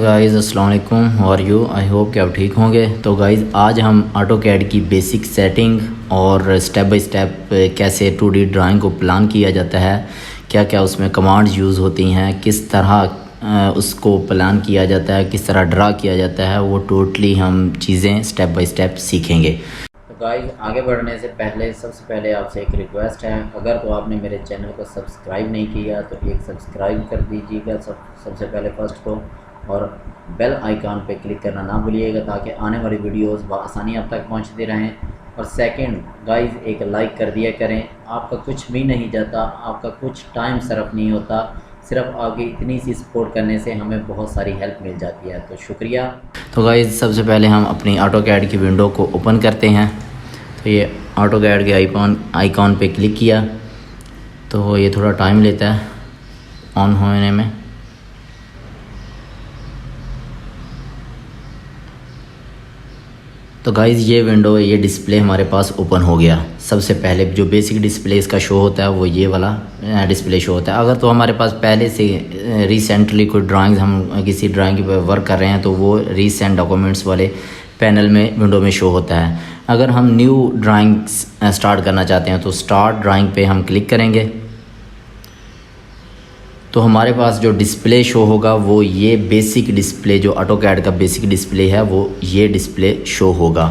Guys अस्सलाम वालेकुम, how are you. I hope कि आप ठीक होंगे। तो गाइज़ आज हम ऑटोकैड की बेसिक सेटिंग और स्टेप बाय स्टेप कैसे 2D ड्राइंग को प्लान किया जाता है, क्या क्या उसमें कमांड्स यूज़ होती हैं, किस तरह उसको प्लान किया जाता है, किस तरह ड्रा किया जाता है, वो टोटली हम चीज़ें स्टेप बाय स्टेप सीखेंगे। तो गाइज़ आगे बढ़ने से पहले सबसे पहले आपसे एक रिक्वेस्ट है, अगर तो आपने मेरे चैनल को सब्सक्राइब नहीं किया तो एक सब्सक्राइब कर दीजिएगा सबसे पहले फर्स्ट को, और बेल आइकॉन पे क्लिक करना ना भूलिएगा ताकि आने वाली वीडियोस बआसानी आप तक पहुंचती रहें। और सेकंड गाइज़ एक लाइक कर दिया करें, आपका कुछ भी नहीं जाता, आपका कुछ टाइम सर्फ नहीं होता, सिर्फ आपकी इतनी सी सपोर्ट करने से हमें बहुत सारी हेल्प मिल जाती है, तो शुक्रिया। तो गाइज़ सबसे पहले हम अपनी ऑटोकैड की विंडो को ओपन करते हैं। तो ये ऑटोकैड के आइकॉन पे क्लिक किया तो ये थोड़ा टाइम लेता है ऑन होने में। तो गाइज़ ये विंडो, ये डिस्प्ले हमारे पास ओपन हो गया। सबसे पहले जो बेसिक डिस्प्ले इसका शो होता है वो ये वाला डिस्प्ले शो होता है। अगर तो हमारे पास पहले से रिसेंटली कोई ड्राइंग्स, हम किसी ड्राइंग पर वर्क कर रहे हैं तो वो रीसेंट डॉक्यूमेंट्स वाले पैनल में विंडो में शो होता है। अगर हम न्यू ड्राइंग स्टार्ट करना चाहते हैं तो स्टार्ट ड्राइंग पे हम क्लिक करेंगे तो हमारे पास जो डिस्प्ले शो होगा वो ये बेसिक डिस्प्ले, जो ऑटोकैड का बेसिक डिस्प्ले है वो ये डिस्प्ले शो होगा,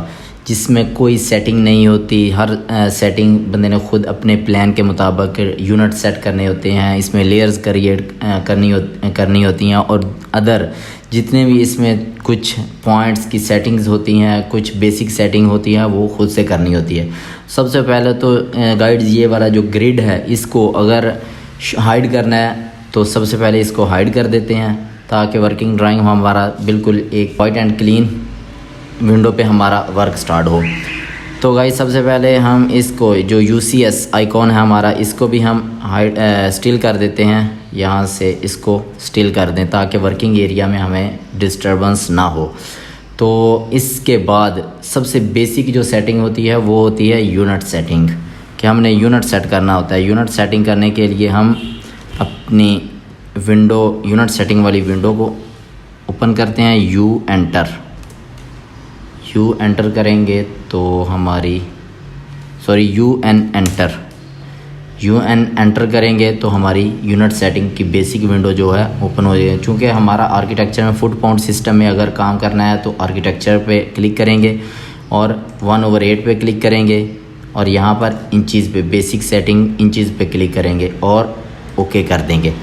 जिसमें कोई सेटिंग नहीं होती। हर सेटिंग बंदे ने खुद अपने प्लान के मुताबिक यूनिट सेट करने होते हैं, इसमें लेयर्स क्रिएट करनी होती हैं, और अदर जितने भी इसमें कुछ पॉइंट्स की सेटिंग्स होती हैं, कुछ बेसिक सेटिंग होती है, वो खुद से करनी होती है। सबसे पहले तो गाइड्स ये वाला जो ग्रिड है इसको अगर हाइड करना है तो सबसे पहले इसको हाइड कर देते हैं ताकि वर्किंग ड्राइंग हमारा बिल्कुल एक वाइट एंड क्लीन विंडो पे हमारा वर्क स्टार्ट हो। तो गाइस सबसे पहले हम इसको जो UCS आइकॉन है हमारा, इसको भी हम हाइड स्टिल कर देते हैं। यहाँ से इसको स्टिल कर दें ताकि वर्किंग एरिया में हमें डिस्टर्बेंस ना हो। तो इसके बाद सबसे बेसिक जो सेटिंग होती है वो होती है यूनिट सेटिंग, कि हमने यूनिट सेट करना होता है। यूनिट सेटिंग करने के लिए हम अपनी विंडो, यूनिट सेटिंग वाली विंडो को ओपन करते हैं। यू एंटर करेंगे तो हमारी यू एन एंटर करेंगे तो हमारी यूनिट सेटिंग की बेसिक विंडो जो है ओपन हो जाएगी। चूँकि हमारा आर्किटेक्चर में फुट पाउंड सिस्टम में अगर काम करना है तो आर्किटेक्चर पे क्लिक करेंगे और 1/8 पे क्लिक करेंगे, और यहाँ पर इंचज़ पे बेसिक सेटिंग इंचज़ पे क्लिक करेंगे और ओके कर देंगे।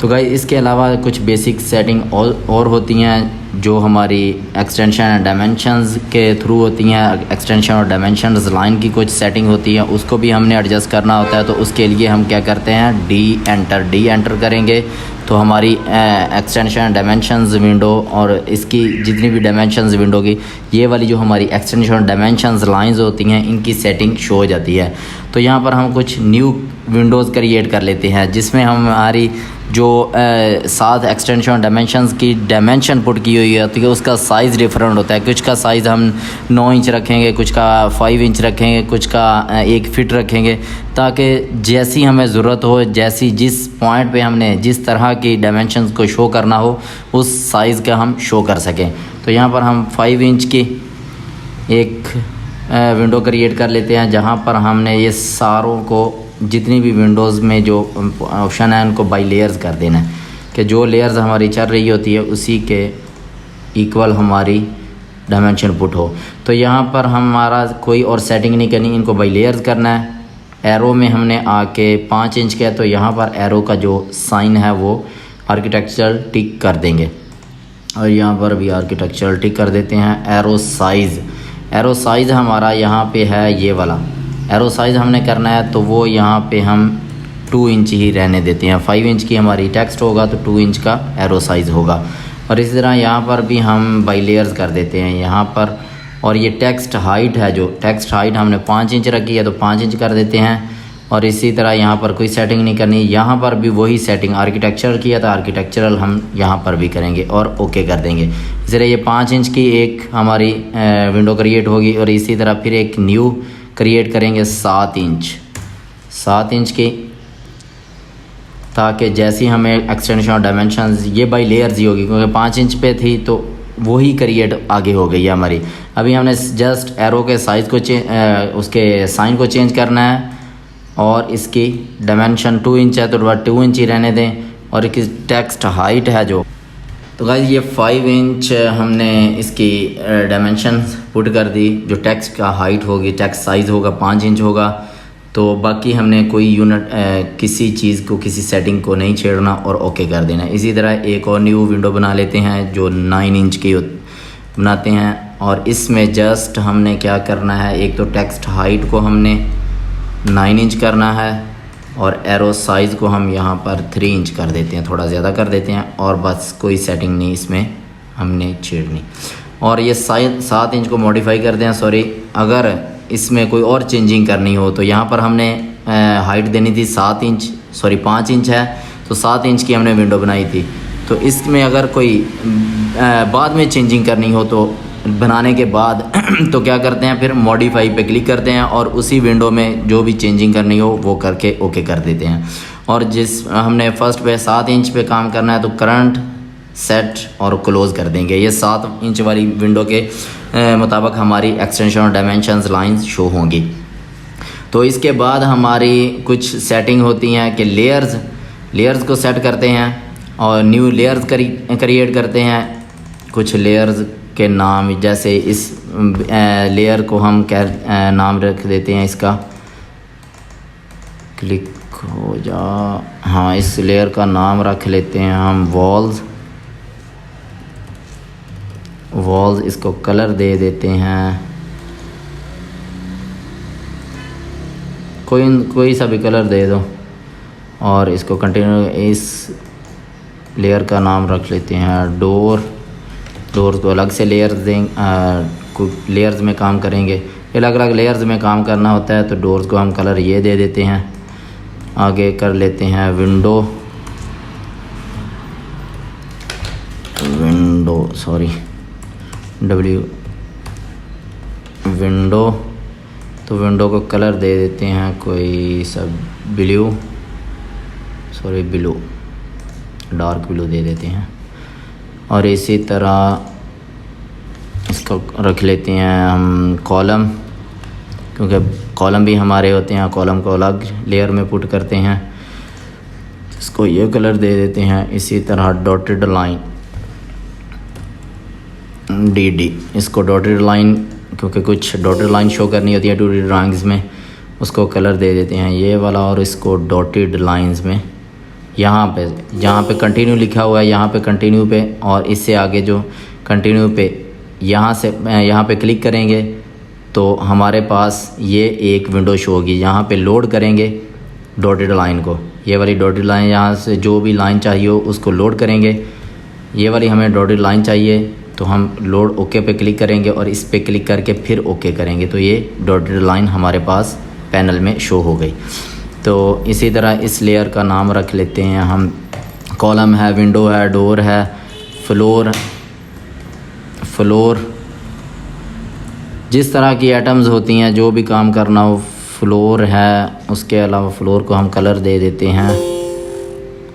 तो गाइस इसके अलावा कुछ बेसिक सेटिंग और होती हैं जो हमारी एक्सटेंशन एंड डायमेंशंस के थ्रू होती हैं। एक्सटेंशन और डायमेंशंस लाइन की कुछ सेटिंग होती है, उसको भी हमने एडजस्ट करना होता है। तो उसके लिए हम क्या करते हैं, डी एंटर करेंगे तो हमारी एक्सटेंशन डायमेंशंस विंडो और इसकी जितनी भी डायमेंशंस विंडो की ये वाली जो हमारी एक्सटेंशन डायमेंशंस लाइंस होती हैं इनकी सेटिंग शो हो जाती है। तो यहाँ पर हम कुछ न्यू विंडोज़ क्रिएट कर लेते हैं जिसमें हमारी जो 7 एक्सटेंशन डायमेंशंस की डायमेंशन पुट की हुई होती है उसका साइज़ डिफरेंट होता है। कुछ का साइज़ हम 9 इंच रखेंगे, कुछ का 5 इंच रखेंगे, कुछ का 1 फीट रखेंगे, ताकि जैसी हमें ज़रूरत हो, जैसी जिस पॉइंट पे हमने जिस तरह की डायमेंशंस को शो करना हो उस साइज़ का हम शो कर सकें। तो यहाँ पर हम 5 इंच की एक विंडो क्रिएट कर लेते हैं जहाँ पर हमने ये सारों को, जितनी भी विंडोज़ में जो ऑप्शन है उनको बाई लेयर्स कर देना है, कि जो लेयर्स हमारी चल रही होती है उसी के इक्वल हमारी डायमेंशन पुट हो। तो यहाँ पर हमारा कोई और सेटिंग नहीं करनी, इनको बाई लेयर्स करना है। एरो में हमने आके 5 इंच का है तो यहाँ पर एरो का जो साइन है वो आर्किटेक्चरल टिक कर देंगे, और यहाँ पर भी आर्किटेक्चरल टिक कर देते हैं। एरो साइज़ हमारा यहाँ पे है ये वाला। एरो साइज़ हमने करना है तो वो यहाँ पे हम 2 इंच ही रहने देते हैं। 5 इंच की हमारी टेक्स्ट होगा तो 2 इंच का एरो साइज़ होगा। और इसी तरह यहाँ पर भी हम बाई लेयर्स कर देते हैं यहाँ पर। और ये टेक्स्ट हाइट है, जो टेक्स्ट हाइट हमने 5 इंच रखी है तो 5 इंच कर देते हैं। और इसी तरह यहाँ पर कोई सेटिंग नहीं करनी, यहाँ पर भी वही सेटिंग आर्किटेक्चरल किया था आर्किटेक्चरल हम यहाँ पर भी करेंगे और ओके कर देंगे। इस तरह ये 5 इंच की एक हमारी विंडो क्रिएट होगी, और इसी तरह फिर एक न्यू क्रिएट करेंगे 7 इंच की। ताकि जैसी हमें एक्सटेंशन और डायमेंशंस ये बाई लेयर्स ही होगी, क्योंकि 5 इंच पे थी तो वही क्रिएट आगे हो गई है हमारी। अभी हमने जस्ट एरो के साइज़ को उसके साइन को चेंज करना है, और इसकी डायमेंशन 2 इंच है तो 2 इंच ही रहने दें। और इसकी टेक्स्ट हाइट है जो, तो गाइस ये 5 इंच हमने इसकी डायमेंशन पुट कर दी। जो टेक्स्ट का हाइट होगी, टेक्स्ट साइज़ होगा 5 इंच होगा। तो बाकी हमने कोई यूनिट किसी चीज़ को, किसी सेटिंग को नहीं छेड़ना और ओके कर देना। इसी तरह एक और न्यू विंडो बना लेते हैं जो 9 इंच की बनाते हैं। और इसमें जस्ट हमने क्या करना है, एक तो टेक्स्ट हाइट को हमने 9 इंच करना है, और एरो साइज़ को हम यहाँ पर 3 इंच कर देते हैं, थोड़ा ज़्यादा कर देते हैं। और बस कोई सेटिंग नहीं इसमें हमने छेड़नी। और ये 7 इंच को मॉडिफाई करते हैं। सॉरी, अगर इसमें कोई और चेंजिंग करनी हो तो यहाँ पर हमने हाइट देनी थी 7 इंच, सॉरी 5 इंच है तो 7 इंच की हमने विंडो बनाई थी। तो इसमें अगर कोई बाद में चेंजिंग करनी हो तो बनाने के बाद तो क्या करते हैं, फिर मॉडिफाई पे क्लिक करते हैं और उसी विंडो में जो भी चेंजिंग करनी हो वो करके ओके कर देते हैं। और जिस हमने फर्स्ट पे 7 इंच पे काम करना है तो करंट सेट और क्लोज़ कर देंगे। ये 7 इंच वाली विंडो के मुताबिक हमारी एक्सटेंशन और डायमेंशंस लाइंस शो होंगी। तो इसके बाद हमारी कुछ सेटिंग होती हैं कि लेयर्स को सेट करते हैं और न्यू लेयर्स क्रिएट करते हैं। कुछ लेयर्स के नाम, जैसे इस लेयर को हम क्या नाम रख देते हैं, इसका क्लिक हो जा, हाँ इस लेयर का नाम रख लेते हैं हम वॉल्स। इसको कलर दे देते हैं, कोई सा भी कलर दे दो। और इसको कंटिन्यू, इस लेयर का नाम रख लेते हैं डोर को अलग से लेयर्स देंगे, लेयर्स में काम करेंगे। अलग अलग लेयर्स में काम करना होता है तो डोर्स को हम कलर ये दे देते हैं। आगे कर लेते हैं विंडो, विंडो। तो विंडो को कलर दे देते हैं कोई सब ब्लू, डार्क ब्लू दे देते हैं। और इसी तरह इसको रख लेते हैं हम कॉलम, क्योंकि कॉलम भी हमारे होते हैं। कॉलम को अलग लेयर में पुट करते हैं, इसको ये कलर दे देते हैं। इसी तरह डॉटेड लाइन DD, इसको डॉटेड लाइन, क्योंकि कुछ डॉटेड लाइन शो करनी होती है 2D ड्राइंग्स में, उसको कलर दे देते हैं ये वाला। और इसको डॉटेड लाइंस में जहाँ पे कंटिन्यू लिखा हुआ है यहाँ पे कंटिन्यू पे, और इससे आगे जो कंटिन्यू पे यहाँ पे क्लिक करेंगे तो हमारे पास ये एक विंडो शो होगी। यहाँ पे लोड करेंगे डॉटेड लाइन को, ये वाली डॉटेड लाइन, यहाँ से जो भी लाइन चाहिए हो उसको लोड करेंगे। ये वाली हमें डॉटेड लाइन चाहिए तो हम लोड ओके पे क्लिक करेंगे और इस पे क्लिक करके फिर ओके करेंगे तो ये डॉटेड लाइन हमारे पास पैनल में शो हो गई। तो इसी तरह इस लेयर का नाम रख लेते हैं हम, कॉलम है, विंडो है, डोर है, फ्लोर, जिस तरह की आइटम्स होती हैं जो भी काम करना हो, फ्लोर है। उसके अलावा फ्लोर को हम कलर दे देते हैं,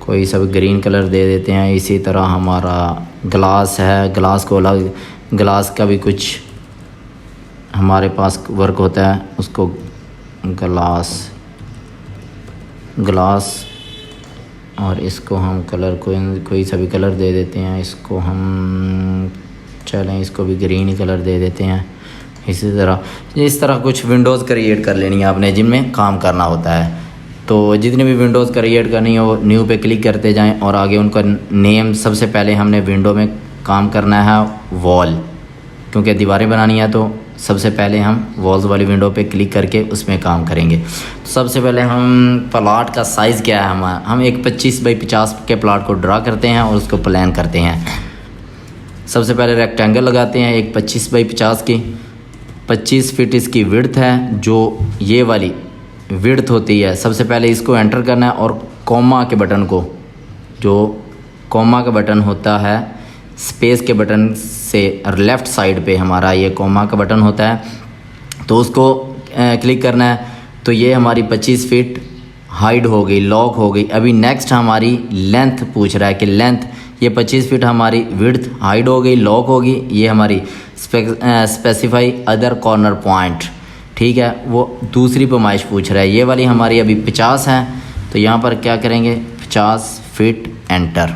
कोई सब ग्रीन कलर दे देते हैं। इसी तरह हमारा ग्लास है, ग्लास को अलग, ग्लास का भी कुछ हमारे पास वर्क होता है, उसको ग्लास और इसको हम कलर कोई सा भी कलर दे देते हैं। इसको हम इसको भी ग्रीन ही कलर दे देते हैं। इस तरह कुछ विंडोज़ क्रिएट कर लेनी है आपने जिनमें काम करना होता है। तो जितनी भी विंडोज़ क्रिएट करनी हो न्यू पे क्लिक करते जाएं और आगे उनका नेम, सबसे पहले हमने विंडो में काम करना है वॉल, क्योंकि दीवारें बनानी है तो सबसे पहले हम वॉल्स वाली विंडो पे क्लिक करके उसमें काम करेंगे। तो सबसे पहले हम प्लाट का साइज़ क्या है, हम एक 25 बाई 50 के प्लाट को ड्रा करते हैं और उसको प्लान करते हैं। सबसे पहले रेक्टेंगल लगाते हैं एक 25 बाई 50 की, 25 फीट इसकी विड्थ है। जो ये वाली विड्थ होती है सबसे पहले इसको एंटर करना है और कॉमा के बटन को, जो कॉमा का बटन होता है स्पेस के बटन से लेफ़्ट साइड पे हमारा ये कॉमा का बटन होता है, तो उसको क्लिक करना है। तो ये हमारी 25 फीट हाइड हो गई, लॉक हो गई। अभी नेक्स्ट हमारी लेंथ पूछ रहा है कि लेंथ, ये 25 फीट हमारी विड्थ हाइड हो गई, लॉक होगी। ये हमारी स्पेसिफाई अदर कॉर्नर पॉइंट, ठीक है, वो दूसरी पैमाइश पूछ रहा है। ये वाली हमारी अभी 50 है, तो यहाँ पर क्या करेंगे 50 फीट एंटर।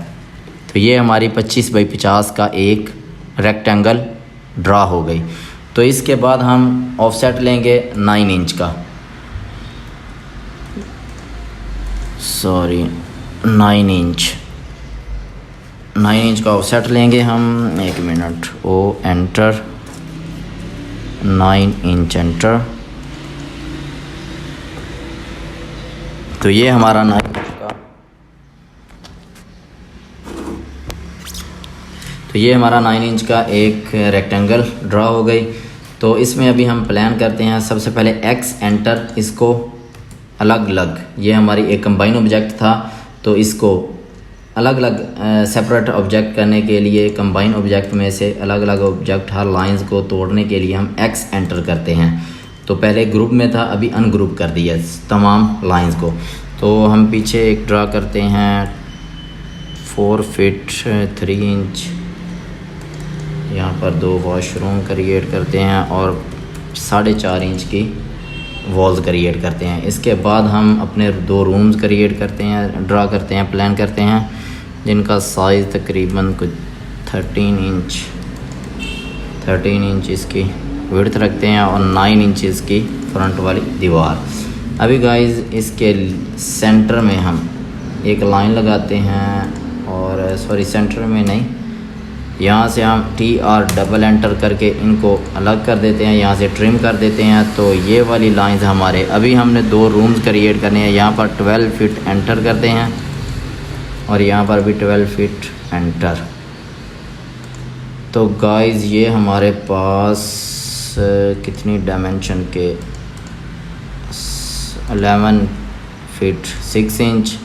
तो ये हमारी 25 बाई 50 का एक रेक्टेंगल ड्रा हो गई। तो इसके बाद हम ऑफसेट लेंगे 9 इंच का, 9 इंच का ऑफसेट लेंगे हम। 1 minute, O enter, 9 inch enter. तो ये हमारा 9 इंच का, तो ये हमारा 9 इंच का एक रेक्टेंगल ड्रा हो गई। तो इसमें अभी हम प्लान करते हैं। सबसे पहले एक्स एंटर, इसको अलग अलग, ये हमारी एक कंबाइन ऑब्जेक्ट था, तो इसको अलग अलग सेपरेट ऑब्जेक्ट करने के लिए कंबाइन ऑब्जेक्ट में से अलग अलग ऑब्जेक्ट हर लाइंस को तोड़ने के लिए हम एक्स एंटर करते हैं। तो पहले ग्रुप में था, अभी अनग्रुप कर दिया तमाम लाइंस को। तो हम पीछे एक ड्रा करते हैं 4 फीट 3 इंच, यहाँ पर 2 वॉशरूम क्रिएट करते हैं और 4.5 इंच की वॉल्स क्रिएट करते हैं। इसके बाद हम अपने 2 रूम्स क्रिएट करते हैं, ड्रा करते हैं, प्लान करते हैं, जिनका साइज़ तकरीबन कुछ 13 इंच इसकी विड्थ रखते हैं और 9 इंच इसकी फ्रंट वाली दीवार। अभी गाइस इसके सेंटर में हम एक लाइन लगाते हैं, और सॉरी सेंटर में नहीं, यहाँ से हम TR डबल एंटर करके इनको अलग कर देते हैं, यहाँ से ट्रिम कर देते हैं। तो ये वाली लाइंस हमारे, अभी हमने 2 रूम्स क्रिएट करने हैं। यहाँ पर 12 फीट एंटर करते हैं और यहाँ पर भी 12 फीट एंटर। तो गाइस ये हमारे पास कितनी डायमेंशन के 11 फीट 6 इंच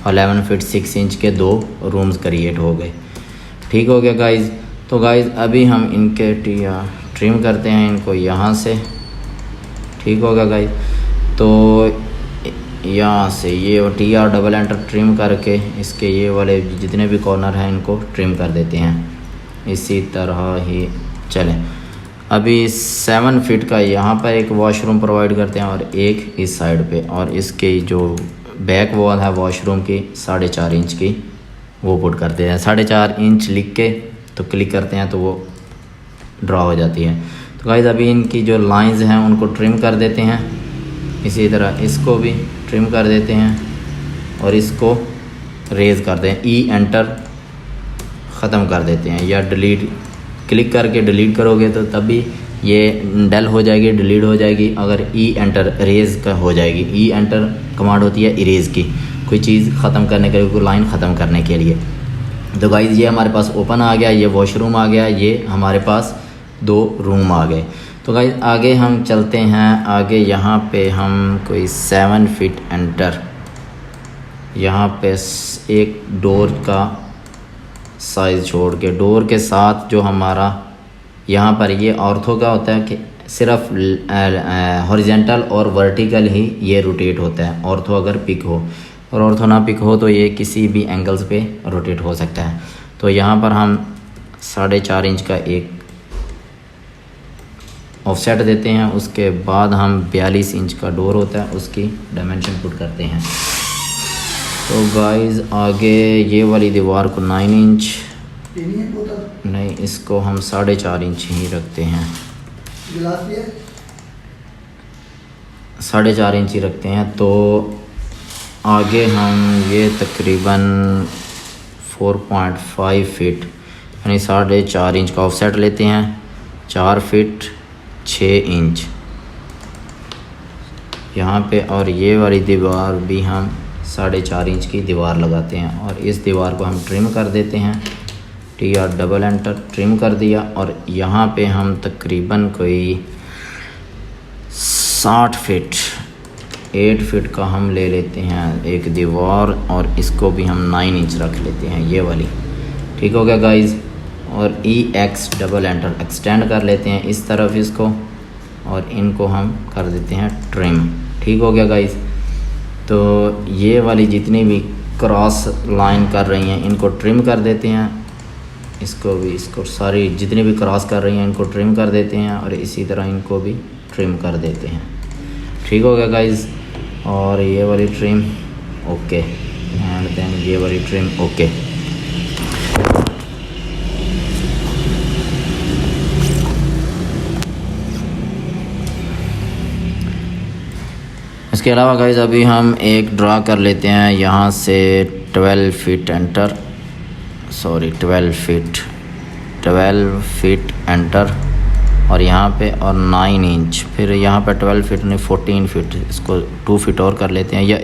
और 11 फीट 6 इंच के 2 रूम्स क्रिएट हो गए। ठीक हो गया गाइज़। तो गाइज़ अभी हम इनके ट्रिम करते हैं इनको यहाँ से। ठीक होगा गाइज़। तो यहाँ से ये TR डबल एंटर ट्रिम करके इसके ये वाले जितने भी कॉर्नर हैं इनको ट्रिम कर देते हैं। इसी तरह ही चलें। अभी 7 फीट का यहाँ पर एक वॉशरूम प्रोवाइड करते हैं और एक इस साइड पे, और इसके जो बैक वॉल है वॉशरूम की 4.5 इंच की वो पुट करते हैं। 4.5 इंच लिख के तो क्लिक करते हैं तो वो ड्रा हो जाती है। तो गाइस अभी इनकी जो लाइंस हैं उनको ट्रिम कर देते हैं। इसी तरह इसको भी ट्रिम कर देते हैं और इसको रेज़ कर दें। ई एंटर ख़त्म कर देते हैं, या डिलीट क्लिक करके डिलीट करोगे तो तभी ये डेल हो जाएगी, डिलीट हो जाएगी। अगर ई एंटर रेज़ का हो जाएगी। ई एंटर कमांड होती है इरेज़ की, कोई चीज़ ख़त्म करने के लिए, कोई लाइन ख़त्म करने के लिए। तो गाइज़ ये हमारे पास ओपन आ गया, ये वॉशरूम आ गया, ये हमारे पास 2 रूम आ गए। तो गाइज़ आगे हम चलते हैं। आगे यहाँ पे हम कोई 7 फीट एंटर, यहाँ पे एक डोर का साइज़ छोड़ के, डोर के साथ जो हमारा यहाँ पर ये ऑर्थो का होता है कि सिर्फ हॉरिजेंटल और वर्टिकल ही ये रोटेट होता है। ऑर्थो अगर पिक हो और ऑर्थो ना पिक हो तो ये किसी भी एंगल्स पे रोटेट हो सकता है। तो यहाँ पर हम 4.5 इंच का एक ऑफसेट देते हैं। उसके बाद हम 42 इंच का डोर होता है उसकी डायमेंशन पुट करते हैं। तो गाइज़ आगे ये वाली दीवार को 9 इंच नहीं, इसको हम 4.5 इंच ही रखते हैं। 4.5 इंच ही रखते हैं। तो आगे हम ये तकरीबन 4.5 फीट यानी 4.5 इंच का ऑफसेट लेते हैं। 4 फीट 6 इंच यहाँ पे, और ये वाली दीवार भी हम 4.5 इंच की दीवार लगाते हैं और इस दीवार को हम ट्रिम कर देते हैं। TR डबल एंटर ट्रिम कर दिया, और यहाँ पे हम तकरीबन कोई 60 फीट 8 फीट का हम ले लेते हैं एक दीवार, और इसको भी हम 9 इंच रख लेते हैं ये वाली। ठीक हो गया गाइज़। और EX डबल एंटर एक्सटेंड कर लेते हैं इस तरफ इसको, और इनको हम कर देते हैं ट्रिम। ठीक हो गया गाइज़। तो ये वाली जितनी भी क्रॉस लाइन कर रही हैं इनको ट्रिम कर देते हैं, इसको सारी जितनी भी क्रॉस कर रही हैं इनको ट्रिम कर देते हैं और इसी तरह इनको भी ट्रिम कर देते हैं। ठीक हो गया गाइज़। और ये वाली ट्रिम ओके एंड देन ये वाली ट्रिम ओके। इसके अलावा गाइज़ अभी हम एक ड्रा कर लेते हैं यहाँ से 12 feet enter, sorry 12 feet enter और यहाँ पे और 9 इंच, फिर यहाँ पे 12 फीट नहीं 14 फीट, इसको 2 फीट और कर लेते हैं या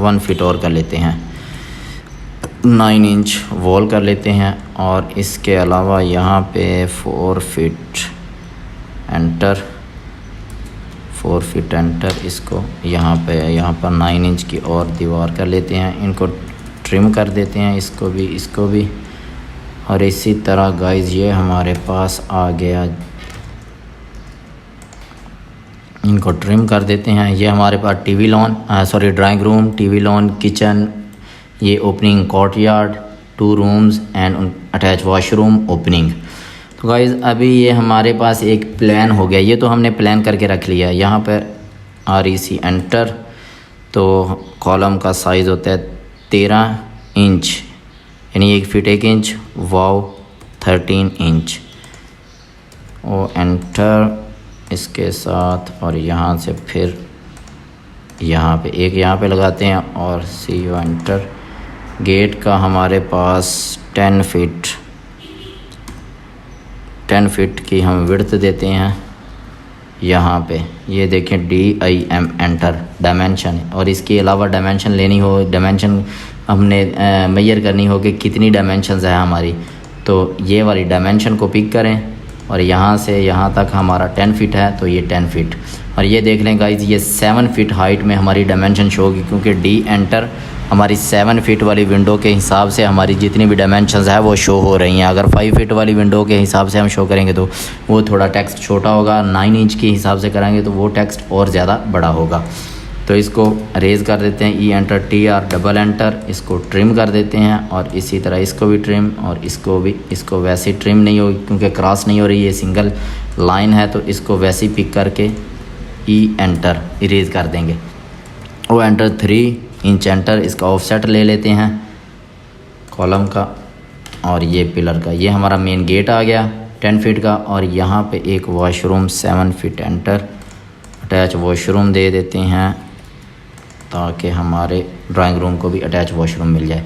1 फीट और कर लेते हैं, 9 इंच वॉल कर लेते हैं। और इसके अलावा यहाँ पे 4 फीट एंटर, 4 फीट एंटर, इसको यहाँ पर 9 इंच की और दीवार कर लेते हैं, इनको ट्रिम कर देते हैं, इसको भी। और इसी तरह गाइज़ ये हमारे पास आ गया, इनको ट्रिम कर देते हैं। ये हमारे पास TV lawn drawing room, TV lawn, kitchen, ये opening courtyard, 2 rooms and attach washroom opening. तो गाइज़ अभी ये हमारे पास एक प्लान हो गया, ये तो हमने प्लान करके रख लिया है। यहाँ पर REC एंटर, तो कॉलम का साइज़ होता है 13 इंच यानी 1 फीट 1 इंच, वाव 13 इंच, ओ एंटर इसके साथ। और यहाँ से फिर यहाँ पे लगाते हैं और CO एंटर। गेट का हमारे पास 10 फीट की हम विड्थ देते हैं यहाँ पे। ये देखें DIM एंटर डायमेंशन, और इसके अलावा डायमेंशन लेनी हो, डायमेंशन हमने मेजर करनी हो कि कितनी डायमेंशंस है हमारी, तो ये वाली डायमेंशन को पिक करें और यहाँ से यहाँ तक हमारा 10 फीट है तो ये 10 फीट। और ये देख लें गाइज़ ये 7 फीट हाइट में हमारी डायमेंशन शो होगी, क्योंकि D एंटर हमारी 7 फीट वाली विंडो के हिसाब से हमारी जितनी भी डायमेंशंस है वो शो हो रही हैं। अगर 5 फीट वाली विंडो के हिसाब से हम शो करेंगे तो वो थोड़ा टेक्स्ट छोटा होगा, 9 इंच के हिसाब से करेंगे तो वो टेक्स्ट और ज़्यादा बड़ा होगा। तो इसको रेज़ कर देते हैं, E enter TR double enter, इसको ट्रिम कर देते हैं और इसी तरह इसको भी ट्रिम और इसको वैसे ट्रिम नहीं होगी क्योंकि क्रॉस नहीं हो रही है, सिंगल लाइन है, तो इसको वैसे ही पिक करके E एंटर इरेज़ कर देंगे। ओ एंटर 3 इंच एंटर, इसका ऑफसेट ले लेते हैं कॉलम का और ये पिलर का। ये हमारा मेन गेट आ गया 10 फीट का। और यहाँ पे एक washroom 7 feet enter, attach washroom दे देते हैं ताकि हमारे ड्राइंग रूम को भी अटैच वॉशरूम मिल जाए।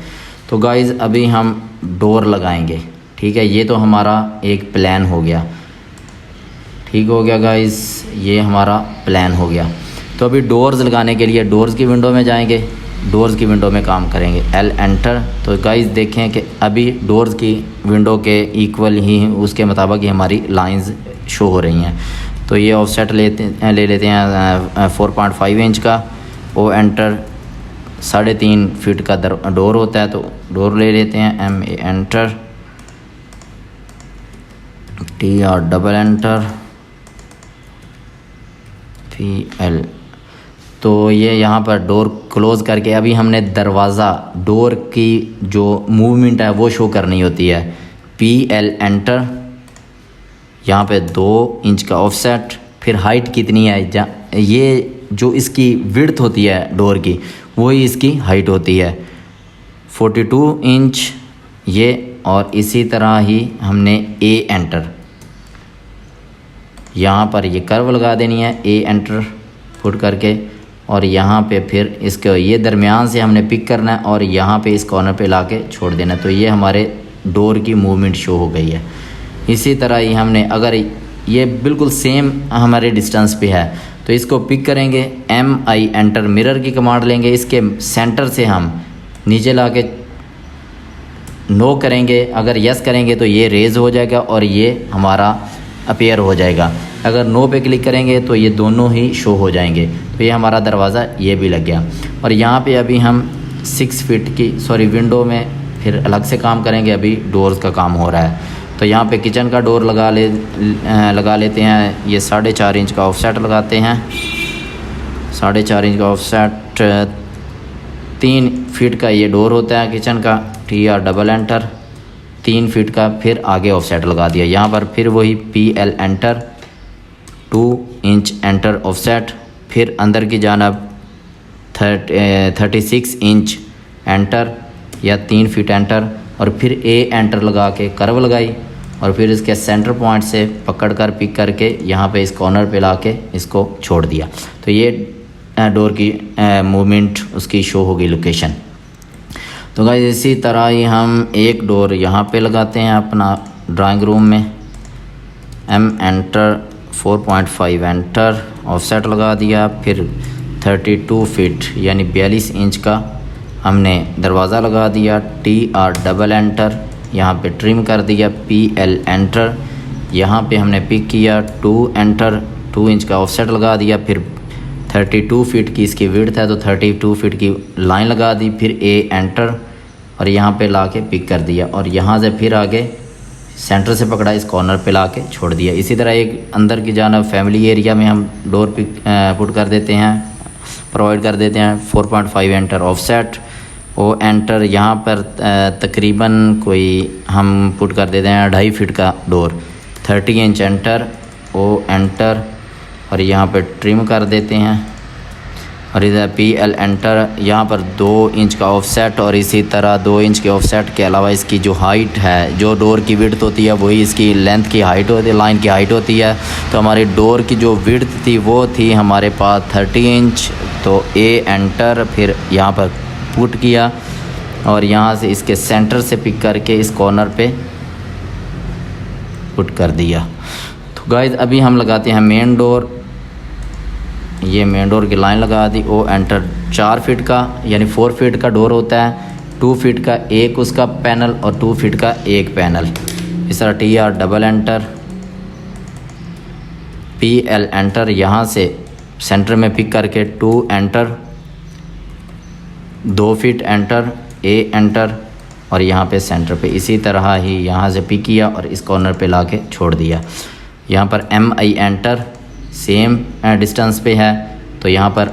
तो गाइज़ अभी हम डोर लगाएंगे, ठीक है। ये तो हमारा एक प्लान हो गया, ठीक हो गया गाइज़, ये हमारा प्लान हो गया। तो अभी डोर्स लगाने के लिए डोर्स की विंडो में जाएंगे, डोर्स की विंडो में काम करेंगे, L एंटर। तो गाइज़ देखें कि अभी डोर्स की विंडो के इक्वल ही उसके मुताबिक ही हमारी लाइंस शो हो रही हैं। तो ये ऑफसेट ले लेते हैं 4.5 इंच का। ओ एंटर 3.5 फीट का डोर होता है, तो डोर ले लेते हैं, MA enter, TR double enter, PL। तो ये यहाँ पर डोर क्लोज़ करके अभी हमने दरवाज़ा डोर की जो मूवमेंट है वो शो करनी होती है। PL एंटर, यहाँ पे 2 इंच का ऑफसेट, फिर हाइट कितनी है, ये जो इसकी विड्थ होती है डोर की वही इसकी हाइट होती है 42 इंच ये। और इसी तरह ही हमने A एंटर, यहाँ पर ये कर्व लगा देनी है, A एंटर पुट करके, और यहाँ पे फिर इसके ये दरमियान से हमने पिक करना है और यहाँ पे इस कॉर्नर पे लाके छोड़ देना है। तो ये हमारे डोर की मूवमेंट शो हो गई है। इसी तरह ही हमने अगर ये बिल्कुल सेम हमारे डिस्टेंस पे है तो इसको पिक करेंगे, MI एंटर, मिरर की कमांड लेंगे, इसके सेंटर से हम नीचे लाके नो करेंगे। अगर यस करेंगे तो ये रेज़ हो जाएगा और ये हमारा अपीयर हो जाएगा। अगर नो पे क्लिक करेंगे तो ये दोनों ही शो हो जाएंगे। तो ये हमारा दरवाज़ा ये भी लग गया। और यहाँ पे अभी हम 6 फीट की विंडो में फिर अलग से काम करेंगे, अभी डोर्स का काम हो रहा है। तो यहाँ पे किचन का डोर लगा लेते हैं। ये 4.5 इंच का ऑफसेट लगाते हैं, 4.5 इंच का ऑफसेट 3 फीट का ये डोर होता है किचन का, TR डबल एंटर 3 फीट का, फिर आगे ऑफसेट लगा दिया। यहाँ पर फिर वही PL enter 2 inch enter offset, फिर अंदर की जानब 36 इंच एंटर या 3 फीट एंटर, और फिर A एंटर लगा के कर्व लगाई, और फिर इसके सेंटर पॉइंट से पकड़ कर पिक करके यहाँ पे इस कॉर्नर पे ला के इसको छोड़ दिया। तो ये डोर की मूवमेंट उसकी शो होगी लोकेशन। तो गाइस इसी तरह ही हम एक डोर यहाँ पे लगाते हैं अपना ड्राइंग रूम में। M एंटर 4.5 एंटर ऑफसेट लगा दिया, फिर 32 फीट यानी 42 इंच का हमने दरवाज़ा लगा दिया। TR डबल एंटर यहाँ पे ट्रिम कर दिया। PL एंटर यहाँ पे हमने पिक किया। 2 एंटर 2 इंच का ऑफसेट लगा दिया, फिर 32 फीट की इसकी विड्थ है तो 32 फीट की लाइन लगा दी। फिर A एंटर और यहाँ पे ला के पिक कर दिया, और यहाँ से फिर आगे सेंटर से पकड़ा इस कॉर्नर पे ला के छोड़ दिया। इसी तरह एक अंदर की जानब फैमिली एरिया में हम डोर पिक पुट कर देते हैं, प्रोवाइड कर देते हैं। 4.5 एंटर ऑफसेट O एंटर यहाँ पर तकरीबन कोई हम पुट कर देते हैं 2.5 फीट का door. 30 inch enter O enter और यहाँ पर ट्रिम कर देते हैं, और इधर PL एंटर यहाँ पर 2 इंच का ऑफसेट, और इसी तरह 2 इंच के ऑफसेट के अलावा इसकी जो हाइट है, जो डोर की विड्थ होती है वही इसकी लेंथ की हाइट होती है, लाइन की हाइट होती है। तो हमारी डोर की जो विड्थ थी वो थी हमारे पास 30 इंच। तो A एंटर फिर यहाँ पर पुट किया, और यहाँ से इसके सेंटर से पिक करके इस कॉर्नर पे पुट कर दिया। तो गाइस अभी हम लगाते हैं मेन डोर। ये मेन डोर की लाइन लगा दी। O एंटर 4 फीट का यानी 4 फीट का डोर होता है। 2 फीट का एक उसका पैनल और 2 फीट का एक पैनल। इस तरह TR double enter PL enter यहाँ से सेंटर में पिक करके 2 enter 2 feet enter A enter, और यहाँ पे सेंटर पे इसी तरह ही यहाँ से पिक किया और इस कॉर्नर पे ला के छोड़ दिया। यहाँ पर MI एंटर सेम डिस्टेंस पे है, तो यहाँ पर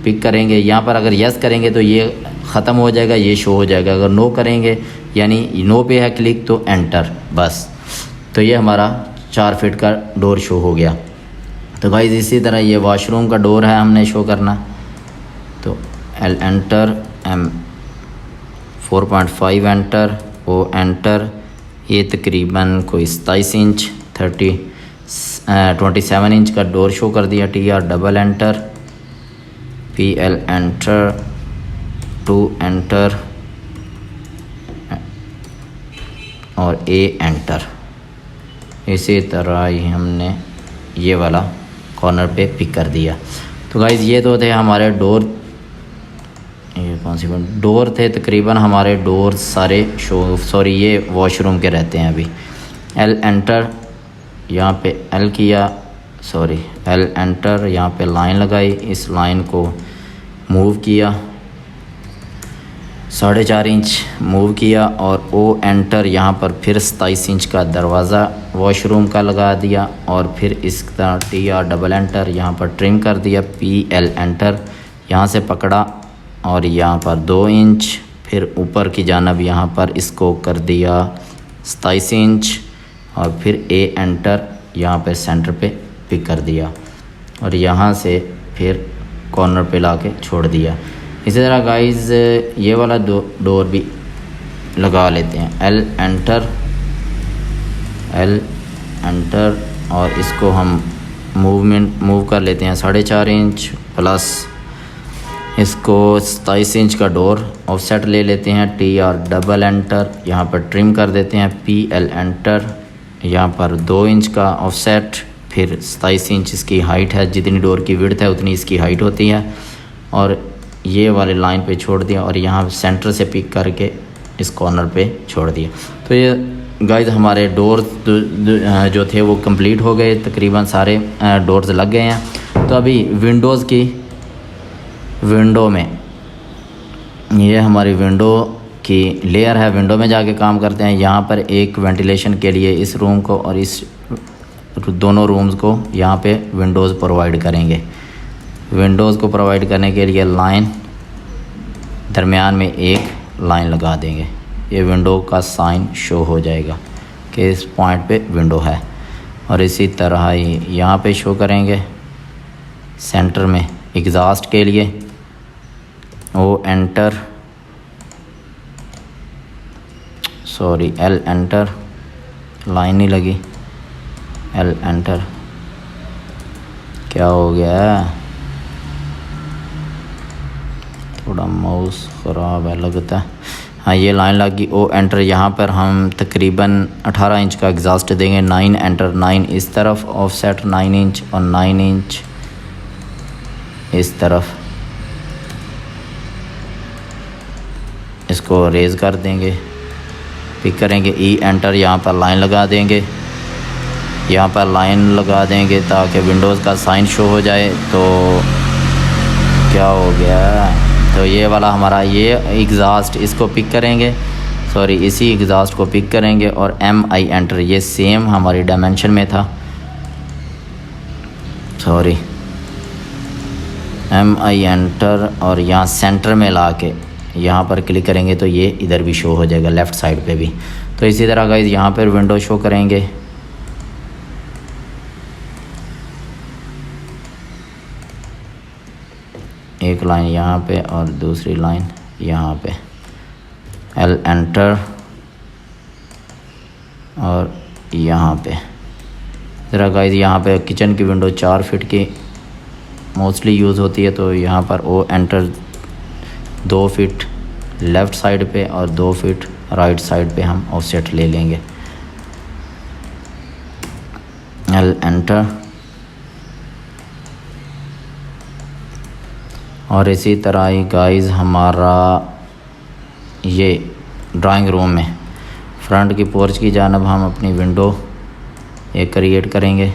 पिक करेंगे। यहाँ पर अगर यस करेंगे तो ये ख़त्म हो जाएगा, ये शो हो जाएगा। अगर नो करेंगे यानी नो पे है क्लिक तो एंटर, बस। तो ये हमारा 4 फीट का डोर शो हो गया। तो गाइस इसी तरह ये वॉशरूम का डोर है हमने शो करना। तो L enter M 4.5 enter O enter, ये तकरीबन कोई 27 इंच 27 इंच का डोर शो कर दिया। TR double enter PL enter 2 enter और A एंटर। इसी तरह ही हमने ये वाला कॉर्नर पे पिक कर दिया। तो गाइज़ ये तो थे हमारे डोर, ये कौन सी डोर थे, तकरीबन हमारे डोर सारे ये वॉशरूम के रहते हैं अभी। L एंटर यहाँ पे L किया, L एंटर यहाँ पे लाइन लगाई, इस लाइन को मूव किया 4.5 इंच मूव किया, और O एंटर यहाँ पर फिर 27 इंच का दरवाज़ा वॉशरूम का लगा दिया, और फिर इसका TR डबल एंटर यहाँ पर ट्रिम कर दिया। PL एंटर यहाँ से पकड़ा और यहाँ पर 2 इंच, फिर ऊपर की जानब यहाँ पर इसको कर दिया 27 इंच, और फिर A एंटर यहाँ पे सेंटर पे पिक कर दिया, और यहाँ से फिर कॉर्नर पे ला के छोड़ दिया। इसी तरह गाइज़ ये वाला डोर भी लगा लेते हैं। L एंटर और इसको हम मूव कर लेते हैं 4.5 इंच प्लस इसको 27 इंच का डोर ऑफसेट ले लेते हैं। TR डबल एंटर यहाँ पर ट्रिम कर देते हैं। PL एंटर यहाँ पर 2 इंच का ऑफसेट, फिर 27 इंच इसकी हाइट है, जितनी डोर की विड्थ है उतनी इसकी हाइट होती है, और ये वाले लाइन पे छोड़ दिया, और यहाँ सेंटर से पिक करके इस कॉर्नर पे छोड़ दिया। तो ये गाइस हमारे डोर जो थे वो कंप्लीट हो गए, तकरीबन सारे डोर्स लग गए हैं। तो अभी विंडोज़ की विंडो में, ये हमारी विंडो की लेयर है, विंडो में जाके काम करते हैं। यहाँ पर एक वेंटिलेशन के लिए इस रूम को और इस दोनों रूम्स को यहाँ पे विंडोज़ प्रोवाइड करेंगे। विंडोज़ को प्रोवाइड करने के लिए लाइन दरमियान में एक लाइन लगा देंगे। ये विंडो का साइन शो हो जाएगा कि इस पॉइंट पे विंडो है। और इसी तरह ही यहाँ पे शो करेंगे सेंटर में एग्ज़ॉस्ट के लिए। O enter, sorry L enter, line नहीं लगी, एल एंटर, क्या हो गया, थोड़ा माउस ख़राब है लगता है। हाँ ये लाइन लगी। ओ एंटर, यहाँ पर हम तकरीबन 18 इंच का एग्जॉस्ट देंगे। 9 एंटर, 9 इस तरफ ऑफसेट 9 इंच और 9 इंच इस तरफ, इसको रेज़ कर देंगे, पिक करेंगे। ई एंटर, यहाँ पर लाइन लगा देंगे, यहाँ पर लाइन लगा देंगे ताकि विंडोज़ का साइन शो हो जाए। तो क्या हो गया, तो ये वाला हमारा ये एग्ज़ॉस्ट, इसको पिक करेंगे, सॉरी इसी एग्ज़ॉस्ट को पिक करेंगे और एम आई एंटर, ये सेम हमारी डायमेंशन में था, सॉरी एम आई एंटर, और यहाँ सेंटर में ला के यहाँ पर क्लिक करेंगे तो ये इधर भी शो हो जाएगा लेफ़्ट साइड पे भी। तो इसी तरह गाइस यहाँ पर विंडो शो करेंगे। एक लाइन यहाँ पे और दूसरी लाइन यहाँ पे, एल एंटर, और यहाँ पे ज़रा गाइस यहाँ पे किचन की विंडो 4 फीट की मोस्टली यूज़ होती है, तो यहाँ पर O enter 2 feet left side पे और 2 फीट राइट साइड पे हम ऑफसेट ले लेंगे। एल एंटर, और इसी तरह ही गाइस हमारा ये ड्राइंग रूम में फ्रंट की पोर्च की जानब हम अपनी विंडो एक क्रिएट करेंगे।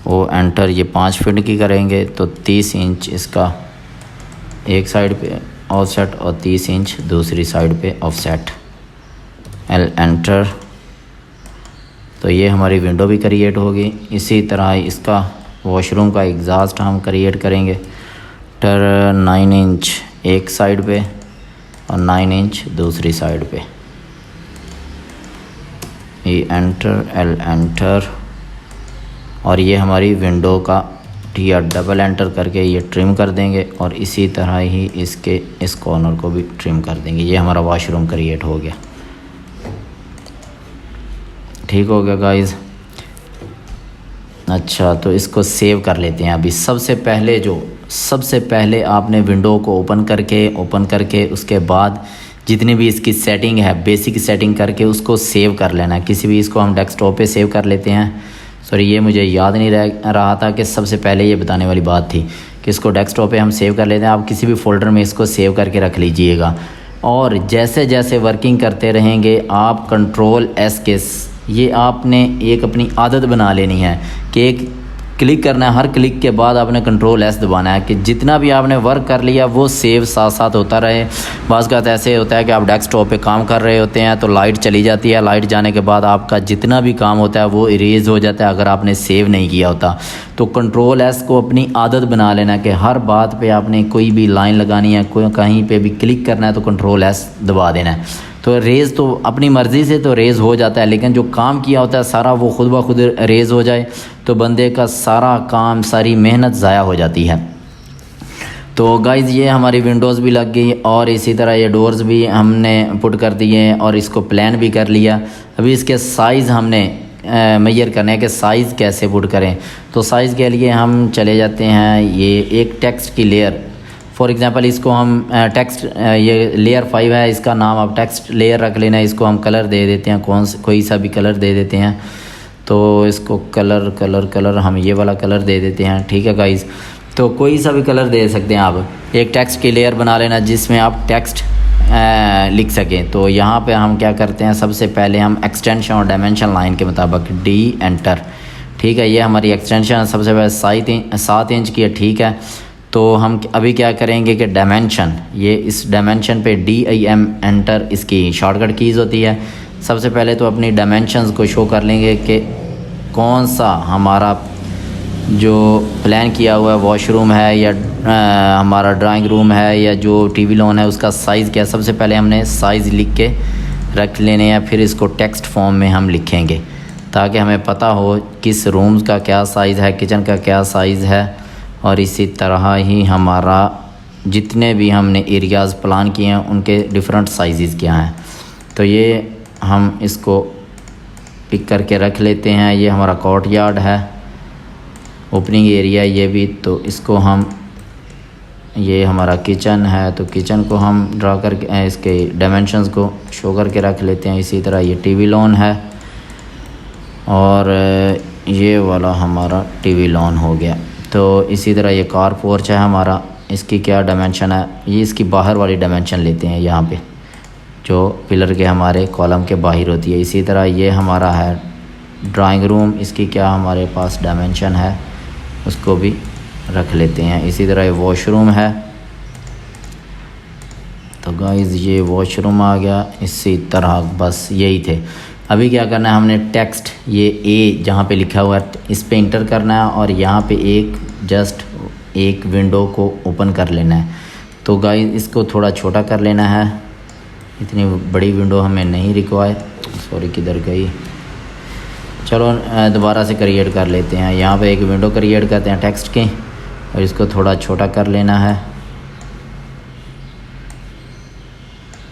ओ एंटर, ये 5 फीट की करेंगे तो 30 इंच इसका एक साइड पे ऑफसेट और 30 इंच दूसरी साइड पे ऑफसेट। एल एंटर, तो ये हमारी विंडो भी क्रिएट होगी। इसी तरह इसका वॉशरूम का एग्ज़ॉस्ट हम क्रिएट करेंगे। टर 9 इंच एक साइड पे और 9 इंच दूसरी साइड पे। ई एंटर, एल एंटर, और ये हमारी विंडो का या डबल एंटर करके ये ट्रिम कर देंगे और इसी तरह ही इसके इस कॉर्नर को भी ट्रिम कर देंगे। ये हमारा वॉशरूम क्रिएट हो गया। ठीक हो गया गाइस। अच्छा, तो इसको सेव कर लेते हैं। अभी सबसे पहले आपने विंडो को ओपन करके उसके बाद जितनी भी इसकी सेटिंग है बेसिक सेटिंग करके उसको सेव कर लेना है। किसी भी इसको हम डेस्कटॉप पे सेव कर लेते हैं। सॉरी, ये मुझे याद नहीं रहा था कि सबसे पहले ये बताने वाली बात थी कि इसको डेस्कटॉप पे हम सेव कर लेते हैं। आप किसी भी फ़ोल्डर में इसको सेव करके रख लीजिएगा और जैसे जैसे वर्किंग करते रहेंगे आप कंट्रोल एस के, ये आपने एक अपनी आदत बना लेनी है कि एक क्लिक करना है, हर क्लिक के बाद आपने कंट्रोल एस दबाना है कि जितना भी आपने वर्क कर लिया वो सेव साथ साथ होता रहे। बाज़ का ऐसे होता है कि आप डेस्कटॉप पे काम कर रहे होते हैं तो लाइट चली जाती है, लाइट जाने के बाद आपका जितना भी काम होता है वो इरेज हो जाता है अगर आपने सेव नहीं किया होता। तो कंट्रोल एस को अपनी आदत बना लेना कि हर बात पे आपने कोई भी लाइन लगानी है, कोई कहीं पे भी क्लिक करना है तो कंट्रोल एस दबा देना है। तो रेज़ तो अपनी मर्ज़ी से तो रेज़ हो जाता है, लेकिन जो काम किया होता है सारा वो खुद ब खुद रेज़ हो जाए तो बंदे का सारा काम, सारी मेहनत ज़ाया हो जाती है। तो गाइज़ ये हमारी विंडोज़ भी लग गई और इसी तरह ये डोर्स भी हमने पुट कर दिए और इसको प्लान भी कर लिया। अभी इसके साइज़ हमने मेजर करने है कि साइज़ कैसे पुट करें। तो साइज़ के लिए हम चले जाते हैं, ये एक टेक्स्ट की लेयर, फॉर एग्ज़ाम्पल इसको हम टेक्स्ट, ये लेयर 5 है, इसका नाम आप टेक्स्ट लेयर रख लेना। इसको हम कलर दे देते हैं, कोई सा भी कलर दे देते हैं। तो इसको कलर हम ये वाला कलर दे देते हैं। ठीक है गाइज़, तो कोई सा भी कलर दे सकते हैं आप। एक टेक्स्ट की लेयर बना लेना जिसमें आप टेक्स्ट लिख सकें। तो यहाँ पे हम क्या करते हैं, सबसे पहले हम एक्सटेंशन और डायमेंशन लाइन के मुताबिक डी एंटर। ठीक है, ये हमारी एक्सटेंशन सबसे पहले 7 इंच की है। ठीक है, तो हम अभी क्या करेंगे कि डायमेंशन, ये इस डायमेंशन पे DIM एंटर इसकी शॉर्टकट कीज़ होती है। सबसे पहले तो अपनी डायमेंशंस को शो कर लेंगे कि कौन सा हमारा जो प्लान किया हुआ है वॉशरूम है या हमारा ड्राइंग रूम है या जो टीवी लॉन है उसका साइज़ क्या है, सबसे पहले हमने साइज़ लिख के रख लेने हैं, फिर इसको टेक्स्ट फॉर्म में हम लिखेंगे ताकि हमें पता हो किस रूम का क्या साइज़ है, किचन का क्या साइज़ है। और इसी तरह ही हमारा जितने भी हमने एरियाज़ प्लान किए हैं उनके डिफरेंट साइज़ क्या हैं। तो ये हम इसको पिक करके रख लेते हैं। ये हमारा कोर्ट यार्ड है, ओपनिंग एरिया ये भी, तो इसको हम, ये हमारा किचन है तो किचन को हम ड्रा करके इसके डायमेंशंस को शो करके रख लेते हैं। इसी तरह ये टीवी लॉन है और ये वाला हमारा टीवी लॉन हो गया। तो इसी तरह ये कार पोर्च है हमारा, इसकी क्या डायमेंशन है, ये इसकी बाहर वाली डायमेंशन लेते हैं यहाँ पे जो पिलर के हमारे कॉलम के बाहर होती है। इसी तरह ये हमारा है ड्राइंग रूम, इसकी क्या हमारे पास डायमेंशन है उसको भी रख लेते हैं। इसी तरह ये वॉशरूम है, तो गाइस ये वॉशरूम आ गया। इसी तरह बस यही थे। अभी क्या करना है, हमने टेक्स्ट ये ए जहाँ पे लिखा हुआ है इस पे इंटर करना है और यहाँ पे जस्ट एक विंडो को ओपन कर लेना है। तो गाइस इसको थोड़ा छोटा कर लेना है, इतनी बड़ी विंडो हमें नहीं रिक्वायर, सॉरी किधर गई, चलो दोबारा से क्रिएट कर लेते हैं। यहाँ पे एक विंडो क्रिएट करते हैं टेक्स्ट के और इसको थोड़ा छोटा कर लेना है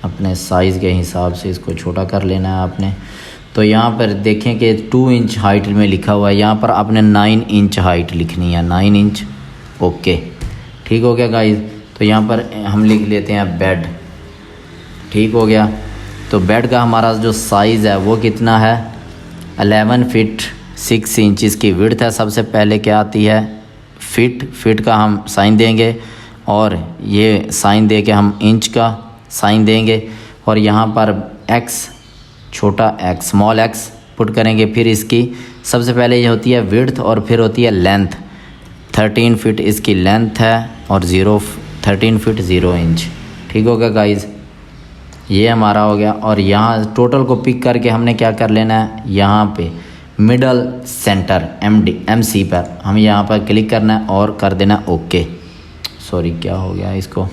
अपने साइज़ के हिसाब से, इसको छोटा कर लेना है आपने। तो यहाँ पर देखें कि 2 इंच हाइट में लिखा हुआ है, यहाँ पर आपने 9 इंच हाइट लिखनी है, 9 इंच। ओके ठीक हो गया गाइस। तो यहाँ पर हम लिख लेते हैं बेड, ठीक हो गया। तो बेड का हमारा जो साइज़ है वो कितना है, 11 फीट 6 इंच की विड्थ है। सबसे पहले क्या आती है फिट का हम साइन देंगे और ये साइन दे के हम इंच का साइन देंगे और यहाँ पर x छोटा x स्मॉल x पुट करेंगे। फिर इसकी सबसे पहले ये होती है विड्थ और फिर होती है लेंथ। 13 फीट इसकी लेंथ है और 13 फीट 0 इंच, ठीक होगा गाइज़। ये हमारा हो गया। और यहाँ टोटल को पिक करके हमने क्या कर लेना है, यहाँ पे मिडल सेंटर MC पर हम यहाँ पर क्लिक करना है और कर देना ओके। सॉरी क्या हो गया, इसको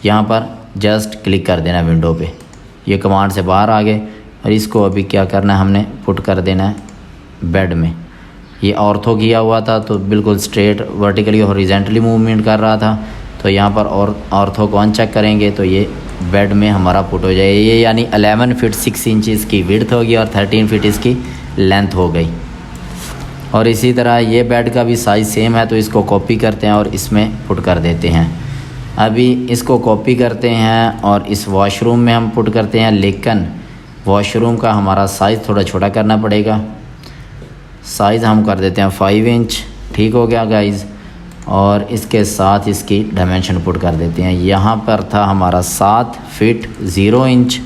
यहाँ पर जस्ट क्लिक कर देना विंडो पे, ये कमांड से बाहर आ गए। और इसको अभी क्या करना है, हमने पुट कर देना है बेड में। ये ऑर्थो किया हुआ था तो बिल्कुल स्ट्रेट वर्टिकली हॉरिजॉन्टली मूवमेंट कर रहा था, तो यहाँ पर और ऑर्थो को अनचेक करेंगे तो ये बेड में हमारा पुट हो जाए। ये यानी 11 फीट 6 इंच इसकी विड्थ होगी और 13 फीट इसकी लेंथ हो गई। और इसी तरह ये बेड का भी साइज़ सेम है, तो इसको कॉपी करते हैं और इसमें पुट कर देते हैं। अभी इसको कॉपी करते हैं और इस वॉशरूम में हम पुट करते हैं, लेकिन वॉशरूम का हमारा साइज़ थोड़ा छोटा करना पड़ेगा। साइज़ हम कर देते हैं 5 इंच, ठीक हो गया गाइज़। और इसके साथ इसकी डायमेंशन पुट कर देते हैं। यहाँ पर था हमारा 7 फीट 0 इंच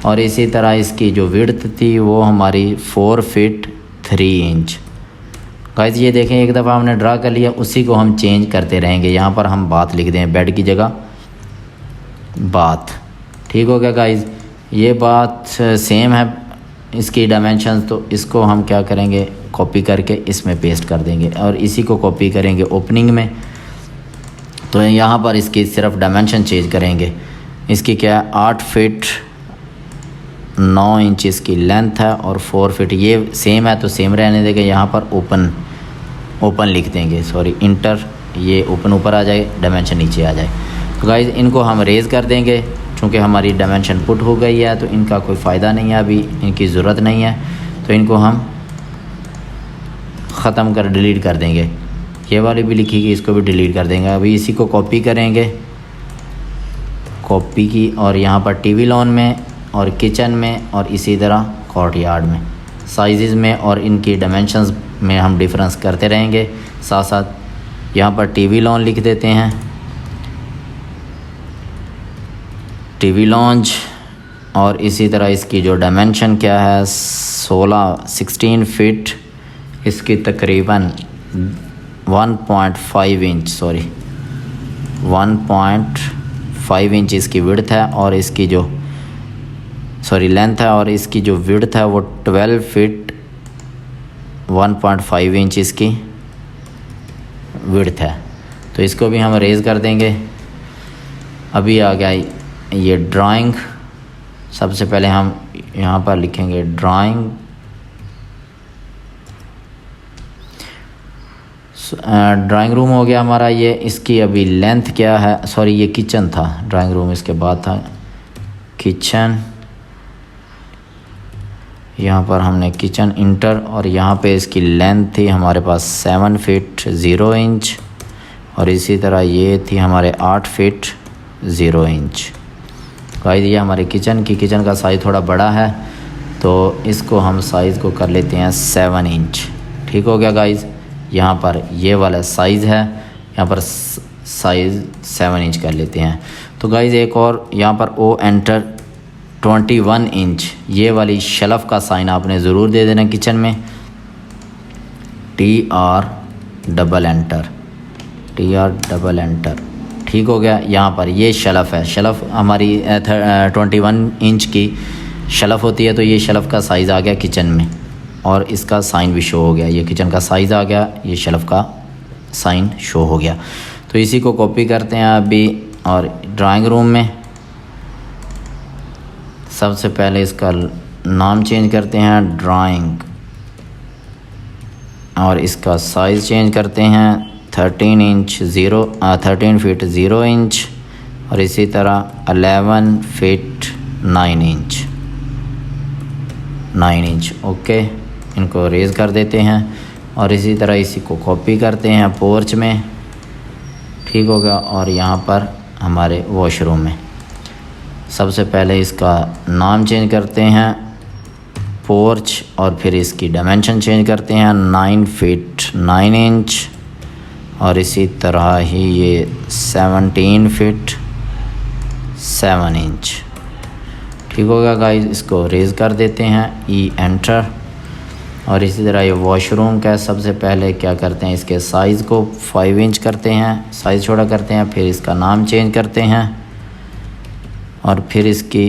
और इसी तरह इसकी जो विड्थ थी वो हमारी 4 फीट 3 इंच। गाइस ये देखें, एक दफ़ा हमने ड्रा कर लिया, उसी को हम चेंज करते रहेंगे। यहाँ पर हम बात लिख दें, बेड की जगह बात, ठीक हो गया गाइस। ये बात सेम है इसकी डायमेंशंस, तो इसको हम क्या करेंगे, कॉपी करके इसमें पेस्ट कर देंगे और इसी को कॉपी करेंगे ओपनिंग में। तो यहाँ पर इसकी सिर्फ डायमेंशन चेंज करेंगे। इसकी क्या है, 8 फीट 9 इंच इसकी लेंथ है और 4 फीट, ये सेम है तो सेम रहने देंगे। यहाँ पर ओपन लिख देंगे, सॉरी इंटर, ये ओपन ऊपर आ जाए, डायमेंशन नीचे आ जाए। तो गाइस इनको हम रेज़ कर देंगे, चूँकि हमारी डायमेंशन पुट हो गई है तो इनका कोई फ़ायदा नहीं है, अभी इनकी ज़रूरत नहीं है, तो इनको हम ख़त्म कर डिलीट कर देंगे। ये वाली भी लिखी गई, इसको भी डिलीट कर देंगे। अभी इसी को कॉपी करेंगे, कॉपी की, और यहाँ पर टीवी लॉन में और किचन में और इसी तरह कोर्ट यार्ड में साइज़ में और इनकी डायमेंशंस में हम डिफरेंस करते रहेंगे। साथ साथ यहाँ पर टीवी लॉन लिख देते हैं, टीवी लॉन्च, और इसी तरह इसकी जो डायमेंशन क्या है 16 फीट इसकी तकरीबन 1.5 इंच, सॉरी 1.5 इंच इसकी विड्थ है और इसकी जो लेंथ है, और इसकी जो विड्थ है वो 12 फीट 1.5 इंच इसकी विड्थ है, तो इसको भी हम रेज़ कर देंगे। अभी आ गया ये ड्राइंग। सबसे पहले हम यहाँ पर लिखेंगे ड्राइंग। ड्राइंग रूम हो गया हमारा ये। इसकी अभी लेंथ क्या है, सॉरी ये किचन था, ड्राइंग रूम इसके बाद था किचन। यहाँ पर हमने किचन इंटर, और यहाँ पे इसकी लेंथ थी हमारे पास 7 फीट 0 इंच, और इसी तरह ये थी हमारे 8 फीट 0 इंच। गाइस ये हमारे किचन का साइज़ थोड़ा बड़ा है, तो इसको हम साइज़ को कर लेते हैं 7 इंच। ठीक हो गया गाइस। यहाँ पर ये वाला साइज़ है, यहाँ पर साइज़ 7 इंच कर लेते हैं। तो गाइस एक और यहाँ पर ओ एंटर 21 इंच, ये वाली शेल्फ का साइन आपने ज़रूर दे देना किचन में। TR double enter. ठीक हो गया। यहाँ पर ये शेल्फ है, शेल्फ हमारी 21 इंच की शेल्फ होती है, तो ये शेल्फ का साइज़ आ गया किचन में, और इसका साइन भी शो हो गया। ये किचन का साइज़ आ गया, ये शेल्फ का साइन शो हो गया। तो इसी को कॉपी करते हैं अभी, और ड्राइंग रूम में सबसे पहले इसका नाम चेंज करते हैं ड्राइंग, और इसका साइज़ चेंज करते हैं 13 फीट 0 इंच, और इसी तरह 11 फीट 9 इंच। ओके, इनको रेज़ कर देते हैं, और इसी तरह इसी को कॉपी करते हैं पोर्च में। ठीक हो गया। और यहाँ पर हमारे वॉशरूम में सबसे पहले इसका नाम चेंज करते हैं पोर्च, और फिर इसकी डायमेंशन चेंज करते हैं 9 फीट 9 इंच, और इसी तरह ही ये 17 फीट 7 इंच। ठीक हो गया गाइस। इसको रेज़ कर देते हैं एंटर। और इसी तरह ये वॉशरूम का सबसे पहले क्या करते हैं, इसके साइज़ को 5 इंच करते हैं, साइज़ छोटा करते हैं, फिर इसका नाम चेंज करते हैं, और फिर इसकी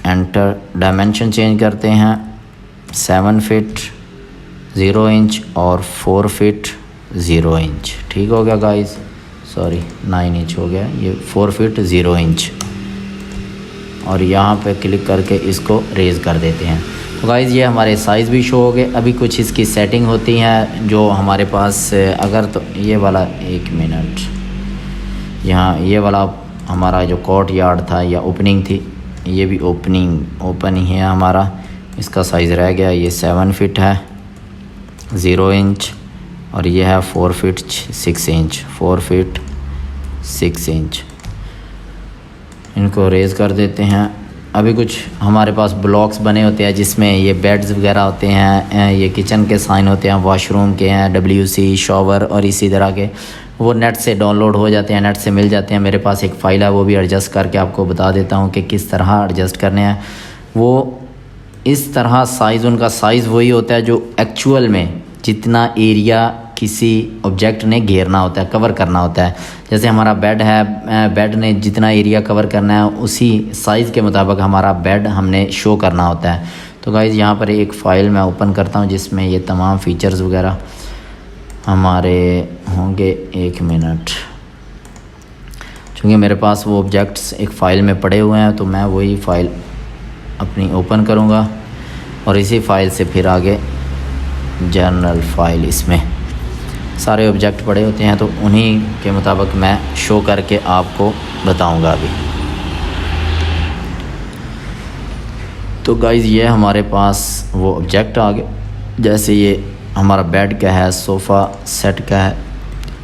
एंटर डायमेंशन चेंज करते हैं 7 फीट 0 इंच और 4 फीट 0 इंच। ठीक हो गया गाइस, सॉरी 9 इंच हो गया, ये 4 फीट 0 इंच। और यहाँ पे क्लिक करके इसको रेज़ कर देते हैं। तो गाइस ये हमारे साइज़ भी शो हो गए। अभी कुछ इसकी सेटिंग होती हैं जो हमारे पास, अगर तो ये वाला 1 मिनट, यहाँ ये वाला हमारा जो कोर्ट यार्ड था या ओपनिंग थी, ये भी ओपन ही है हमारा। इसका साइज़ रह गया, ये 7 फीट है 0 इंच, और ये है 4 फीट 6 इंच, 4 फीट 6 इंच। इनको रेज़ कर देते हैं। अभी कुछ हमारे पास ब्लॉक्स बने होते हैं जिसमें ये बेड्स वगैरह होते हैं, ये किचन के साइन होते हैं, वॉशरूम के हैं, WC शॉवर और इसी तरह के, वो नेट से डाउनलोड हो जाते हैं, नेट से मिल जाते हैं। मेरे पास एक फ़ाइल है, वो भी एडजस्ट करके आपको बता देता हूँ कि किस तरह एडजस्ट करने हैं। वो इस तरह साइज़, उनका साइज़ वही होता है जो एक्चुअल में जितना एरिया किसी ऑब्जेक्ट ने घेरना होता है, कवर करना होता है। जैसे हमारा बेड है, बेड ने जितना एरिया कवर करना है उसी साइज़ के मुताबिक हमारा बेड हमने शो करना होता है। तो गाइज़ यहाँ पर एक फ़ाइल मैं ओपन करता हूँ जिसमें ये तमाम फ़ीचर्स वगैरह हमारे होंगे। 1 मिनट, चूँकि मेरे पास वो ऑब्जेक्ट्स एक फ़ाइल में पड़े हुए हैं तो मैं वही फ़ाइल अपनी ओपन करूँगा, और इसी फ़ाइल से फिर आगे जनरल फ़ाइल, इसमें सारे ऑब्जेक्ट पड़े होते हैं, तो उन्हीं के मुताबिक मैं शो करके आपको बताऊंगा अभी। तो गाइज़ ये हमारे पास वो ऑब्जेक्ट आ गए, जैसे ये हमारा बेड का है, सोफ़ा सेट का है,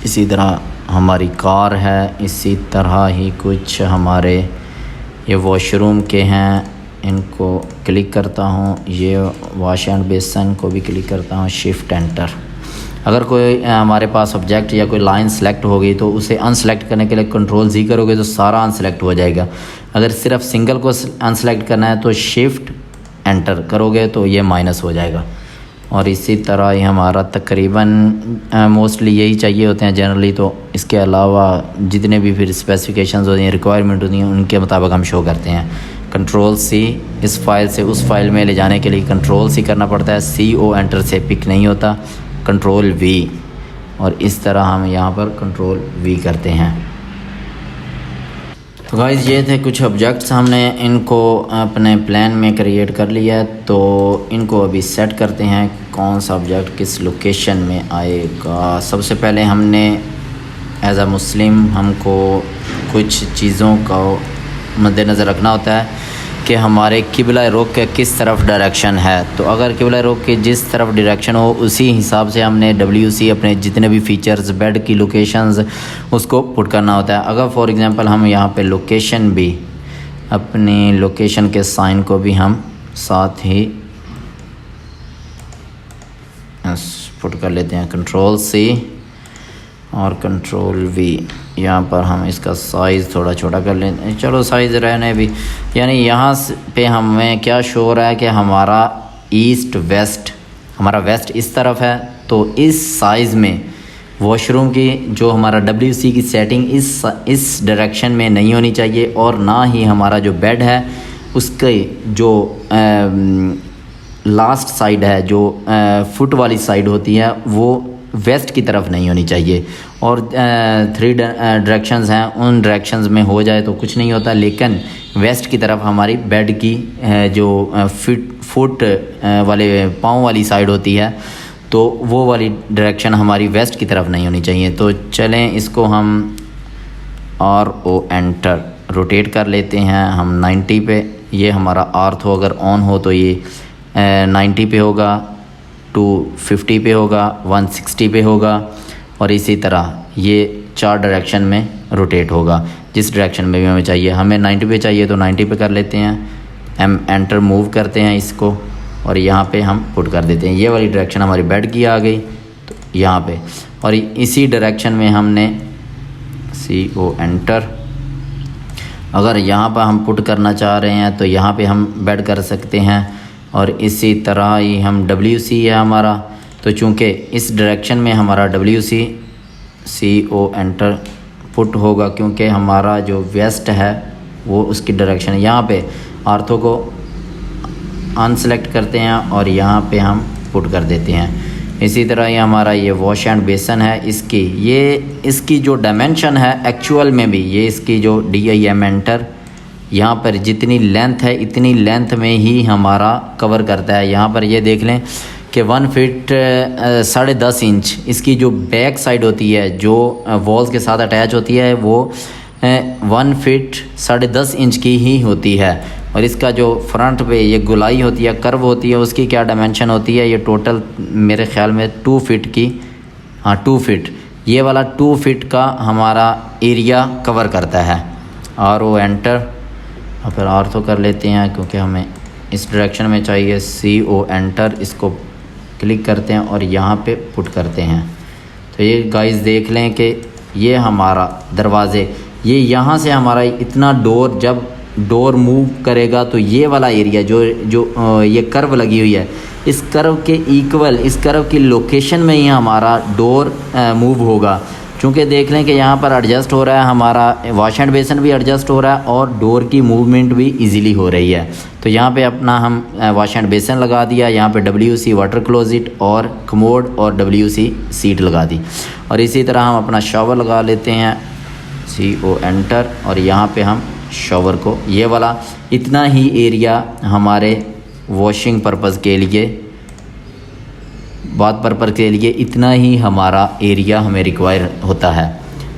इसी तरह हमारी कार है, इसी तरह ही कुछ हमारे ये वॉशरूम के हैं। इनको क्लिक करता हूँ, ये वॉश एंड बेसन को भी क्लिक करता हूँ, शिफ्ट एंटर। अगर कोई हमारे पास ऑब्जेक्ट या कोई लाइन सेलेक्ट हो गई तो उसे अनसेलेक्ट करने के लिए कंट्रोल Z करोगे तो सारा अनसेलेक्ट हो जाएगा। अगर सिर्फ सिंगल को अनसेलेक्ट करना है तो शिफ्ट एंटर करोगे तो ये माइनस हो जाएगा। और इसी तरह ही हमारा तकरीबन मोस्टली यही चाहिए होते हैं जनरली। तो इसके अलावा जितने भी फिर स्पेसिफिकेशंस होती हैं, रिक्वायरमेंट होती हैं, उनके मुताबिक हम शो करते हैं। कंट्रोल C इस फाइल से उस फाइल में ले जाने के लिए कंट्रोल C करना पड़ता है, CO एंटर से पिक नहीं होता, कंट्रोल V, और इस तरह हम यहाँ पर कंट्रोल वी करते हैं। तो गाइस ये थे कुछ ऑब्जेक्ट्स, हमने इनको अपने प्लान में क्रिएट कर लिया है। तो इनको अभी सेट करते हैं कौन सा ऑब्जेक्ट किस लोकेशन में आएगा। सबसे पहले हमने एज अ मुस्लिम हमको कुछ चीज़ों का मद्देनज़र रखना होता है कि हमारे किबला रुख के किस तरफ डायरेक्शन है। तो अगर किबला रुख की जिस तरफ डायरेक्शन हो उसी हिसाब से हमने WC अपने जितने भी फीचर्स, बेड की लोकेशंस उसको पुट करना होता है। अगर फॉर एग्ज़ाम्पल हम यहाँ पे लोकेशन भी, अपनी लोकेशन के साइन को भी हम साथ ही पुट कर लेते हैं, कंट्रोल C और कंट्रोल V। यहाँ पर हम इसका साइज़ थोड़ा छोटा कर लेते हैं, चलो साइज़ रहने भी। यानी यहाँ पे हमें क्या शो हो रहा है कि हमारा ईस्ट वेस्ट, हमारा वेस्ट इस तरफ है, तो इस साइज़ में वॉशरूम की जो हमारा WC की सेटिंग इस डायरेक्शन में नहीं होनी चाहिए, और ना ही हमारा जो बेड है उसके जो लास्ट साइड है, जो फुट वाली साइड होती है, वो वेस्ट की तरफ नहीं होनी चाहिए। और 3 डायरेक्शंस हैं, उन डायरेक्शंस में हो जाए तो कुछ नहीं होता, लेकिन वेस्ट की तरफ हमारी बेड की जो फुट वाले पाँव वाली साइड होती है, तो वो वाली डायरेक्शन हमारी वेस्ट की तरफ नहीं होनी चाहिए। तो चलें इसको हम RO एंटर रोटेट कर लेते हैं हम 90 पे। ये हमारा आर्थो अगर ऑन हो तो ये 90 पे होगा, 250 पे होगा, 160 पे होगा, और इसी तरह ये 4 डायरेक्शन में रोटेट होगा जिस डायरेक्शन में भी हमें चाहिए। हमें 90 पे चाहिए तो 90 पे कर लेते हैं, हम एंटर मूव करते हैं इसको और यहाँ पे हम पुट कर देते हैं। ये वाली डायरेक्शन हमारी बेड की आ गई तो यहाँ पे, और इसी डायरेक्शन में हमने CO एंटर। अगर यहाँ पर हम पुट करना चाह रहे हैं तो यहाँ पे हम बेड कर सकते हैं, और इसी तरह ही हम WC है हमारा, तो चूँकि इस डायरेक्शन में हमारा WC CO एंटर पुट होगा, क्योंकि हमारा जो वेस्ट है वो उसकी डायरेक्शन है। यहाँ पे आर्थो को अनसेलेक्ट करते हैं और यहाँ पे हम पुट कर देते हैं। इसी तरह ये हमारा ये वॉश एंड बेसन है, इसकी जो डायमेंशन है एक्चुअल में भी, ये इसकी जो DIM एंटर यहाँ पर जितनी लेंथ है इतनी लेंथ में ही हमारा कवर करता है। यहाँ पर ये देख लें कि 1 फीट 10.5 इंच इसकी जो बैक साइड होती है, जो वॉल्स के साथ अटैच होती है, वो 1 फीट 10.5 इंच की ही होती है। और इसका जो फ्रंट पे ये गुलाई होती है, कर्व होती है, उसकी क्या डायमेंशन होती है, ये टोटल मेरे ख्याल में 2 फीट की, हाँ 2 फीट, ये वाला 2 फीट का हमारा एरिया कवर करता है। RO एंटर, और फिर आर्थो कर लेते हैं क्योंकि हमें इस डायरेक्शन में चाहिए। CO एंटर, इसको क्लिक करते हैं और यहाँ पे पुट करते हैं। तो ये गाइस देख लें कि ये हमारा दरवाज़े, ये यहाँ से हमारा इतना डोर, जब डोर मूव करेगा तो ये वाला एरिया जो ये कर्व लगी हुई है, इस कर्व के इक्वल, इस कर्व की लोकेशन में ही हमारा डोर मूव होगा। चूँकि देख लें कि यहाँ पर एडजस्ट हो रहा है, हमारा वॉश एंड बेसन भी एडजस्ट हो रहा है और डोर की मूवमेंट भी इजीली हो रही है। तो यहाँ पे अपना हम वॉश एंड बेसन लगा दिया, यहाँ पे WC वाटर क्लोजेट और कमोड और WC सीट लगा दी, और इसी तरह हम अपना शॉवर लगा लेते हैं, CO एंटर, और यहाँ पे हम शॉवर को, ये वाला इतना ही एरिया हमारे वॉशिंग पर्पज़ के लिए, बाथ पर्पज़ के लिए इतना ही हमारा एरिया हमें रिक्वायर होता है।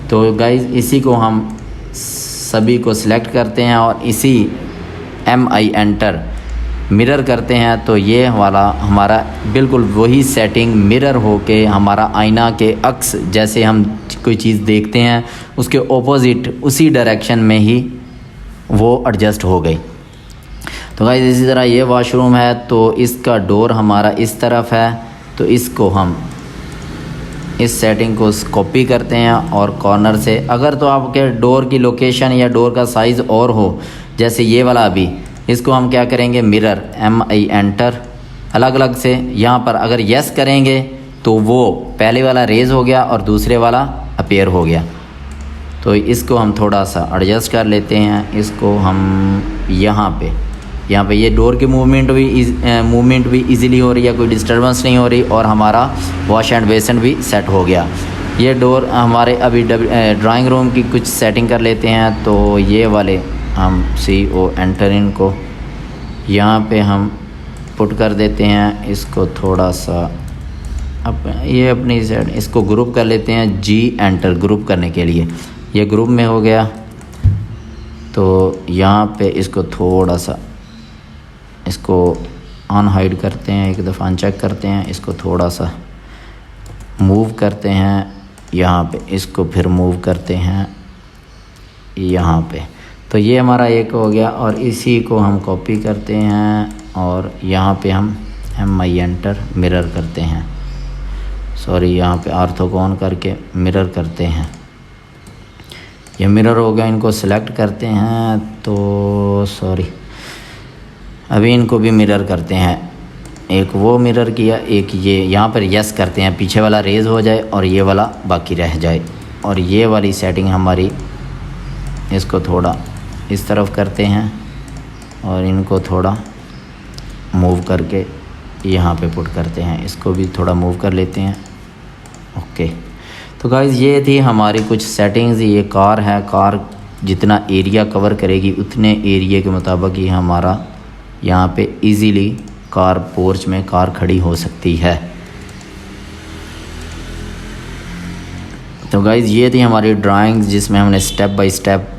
तो गाइस इसी को हम सभी को सिलेक्ट करते हैं और इसी MI एंटर मिरर करते हैं, तो ये वाला हमारा बिल्कुल वही सेटिंग मिरर हो के हमारा आईना के अक्स जैसे हम कोई चीज़ देखते हैं उसके ऑपोजिट उसी डायरेक्शन में ही वो एडजस्ट हो गई। तो गाइस इसी तरह ये वॉशरूम है, तो इसका डोर हमारा इस तरफ है, तो इसको हम इस सेटिंग को कॉपी करते हैं और कॉर्नर से, अगर तो आपके डोर की लोकेशन या डोर का साइज़ और हो, जैसे ये वाला अभी, इसको हम क्या करेंगे, मिरर MI एंटर, अलग अलग से यहाँ पर अगर यस करेंगे तो वो पहले वाला रेज हो गया और दूसरे वाला अपीयर हो गया। तो इसको हम थोड़ा सा एडजस्ट कर लेते हैं, इसको हम यहाँ पे ये डोर की मूवमेंट भी इजीली हो रही है, कोई डिस्टर्बेंस नहीं हो रही, और हमारा वॉश एंड बेसन भी सेट हो गया। ये डोर हमारे अभी ड्राइंग रूम की कुछ सेटिंग कर लेते हैं। तो ये वाले हम CO एंटर इनको यहाँ पे हम पुट कर देते हैं। इसको थोड़ा सा ये अपनी साइड इसको ग्रुप कर लेते हैं। G एंटर ग्रुप करने के लिए, ये ग्रुप में हो गया। तो यहाँ पे इसको थोड़ा सा इसको अनहाइड करते हैं, एक दफ़ा अनचेक करते हैं, इसको थोड़ा सा मूव करते हैं यहाँ पे, इसको फिर मूव करते हैं यहाँ पे। तो ये हमारा एक हो गया और इसी को हम कॉपी करते हैं और यहाँ पे हम MI एंटर मिरर करते हैं। सॉरी, यहाँ पे आर्थो को ऑन करके मिरर करते हैं। ये मिरर हो गया, इनको सिलेक्ट करते हैं। तो सॉरी, अभी इनको भी मिरर करते हैं। एक वो मिरर किया, एक ये यहाँ पर यस करते हैं, पीछे वाला रेज हो जाए और ये वाला बाकी रह जाए। और ये वाली सेटिंग हमारी, इसको थोड़ा इस तरफ करते हैं और इनको थोड़ा मूव करके यहाँ पे पुट करते हैं। इसको भी थोड़ा मूव कर लेते हैं। ओके, तो गाइज़ ये थी हमारी कुछ सेटिंग्स। ये कार है, कार जितना एरिया कवर करेगी उतने एरिया के मुताबिक ही हमारा यहाँ पे इजीली कार पोर्च में कार खड़ी हो सकती है। तो गाइज़ ये थी हमारी ड्राइंग्स जिसमें हमने step by step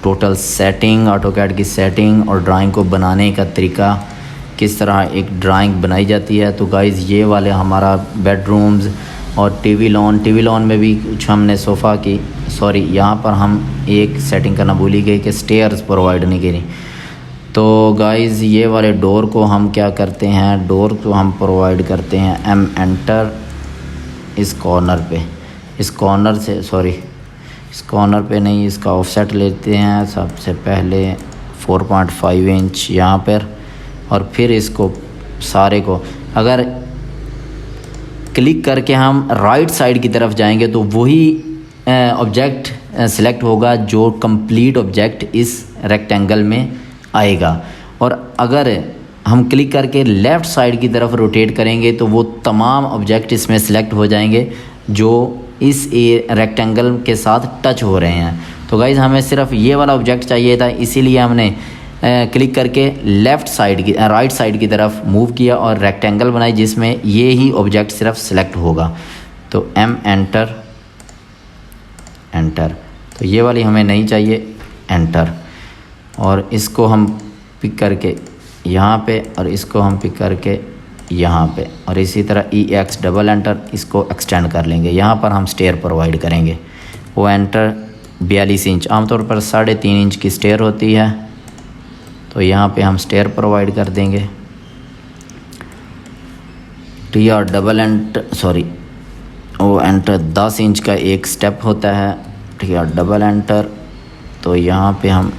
total setting, AutoCAD की सेटिंग और ड्राइंग को बनाने का तरीका, किस तरह एक ड्राइंग बनाई जाती है। तो गाइज़ ये वाले हमारा बेडरूम्स और टीवी लॉन में भी कुछ हमने सोफ़ा की, सॉरी यहाँ पर हम एक सेटिंग करना भूल ही गए कि स्टेयर्स प्रोवाइड नहीं करी। तो गाइज़ ये वाले डोर को हम क्या करते हैं, डोर को हम प्रोवाइड करते हैं M एंटर इस कॉर्नर पे, इस कॉर्नर से सॉरी इस कॉर्नर पे नहीं, इसका ऑफसेट लेते हैं सबसे पहले 4.5 इंच यहाँ पर। और फिर इसको सारे को अगर क्लिक करके हम राइट साइड की तरफ जाएंगे तो वही ऑब्जेक्ट सिलेक्ट होगा जो कंप्लीट ऑब्जेक्ट इस रेक्टेंगल में आएगा। और अगर हम क्लिक करके लेफ़्ट साइड की तरफ रोटेट करेंगे तो वो तमाम ऑब्जेक्ट इसमें सिलेक्ट हो जाएंगे जो इस रेक्टेंगल के साथ टच हो रहे हैं। तो गाइज़ हमें सिर्फ ये वाला ऑब्जेक्ट चाहिए था, इसीलिए हमने क्लिक करके लेफ़्ट साइड की राइट साइड की तरफ मूव किया और रेक्टेंगल बनाई जिसमें ये ही ऑब्जेक्ट सिर्फ सिलेक्ट होगा। तो M एंटर एंटर, तो ये वाली हमें नहीं चाहिए, एंटर। और इसको हम पिक करके यहाँ पे और इसको हम पिक करके यहाँ पे और इसी तरह EX डबल एंटर, इसको एक्सटेंड कर लेंगे। यहाँ पर हम स्टेयर प्रोवाइड करेंगे। वो एंटर 42 इंच, आमतौर पर 3.5 इंच की स्टेयर होती है। तो यहाँ पे हम स्टेयर प्रोवाइड कर देंगे। TR डबल एंटर सॉरी वो एंटर 10 इंच का एक स्टेप होता है, TR डबल एंटर। तो यहाँ पे हम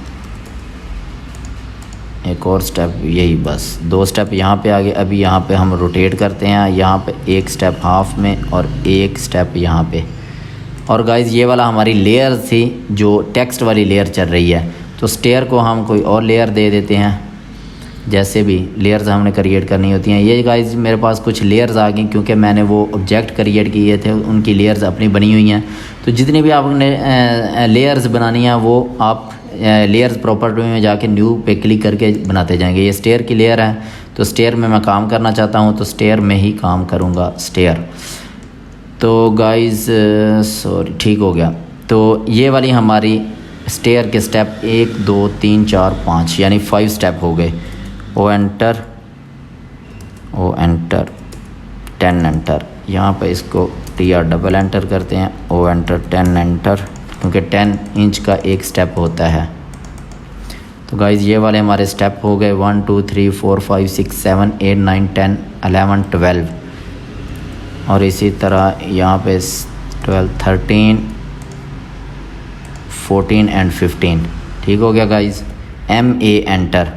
एक और स्टेप, यही बस 2 स्टेप यहाँ पे आगे। अभी यहाँ पे हम रोटेट करते हैं, यहाँ पे एक स्टेप हाफ में और एक स्टेप यहाँ पे। और गाइज़ ये वाला हमारी लेयर थी जो टेक्स्ट वाली लेयर चल रही है, तो स्टेयर को हम कोई और लेयर दे देते हैं। जैसे भी लेयर्स हमने क्रिएट करनी होती हैं। ये गाइज़ मेरे पास कुछ लेयर्स आ गई क्योंकि मैंने वो ऑब्जेक्ट क्रिएट किए थे, उनकी लेयर्स अपनी बनी हुई हैं। तो जितनी भी आपने लेयर्स बनानी है वो आप लेयर्स प्रॉपर्टी में जाके न्यू पे क्लिक करके बनाते जाएंगे। ये स्टेयर की लेयर है, तो स्टेयर में मैं काम करना चाहता हूँ तो स्टेयर में ही काम करूँगा, स्टेयर। तो गाइज़ सॉरी, ठीक हो गया। तो ये वाली हमारी स्टेयर के स्टेप 1 2 3 4 5 यानी 5 स्टेप हो गए। ओ एंटर 10 एंटर, यहाँ पे इसको TR डबल एंटर करते हैं। ओ एंटर 10 एंटर, क्योंकि 10 इंच का एक स्टेप होता है। तो गाइज़ ये वाले हमारे स्टेप हो गए 1 2 3 4 5 6 7 8 9 10 11 12। और इसी तरह यहाँ पे 12 13 14 एंड 15। ठीक हो गया गाइज़। MA एंटर,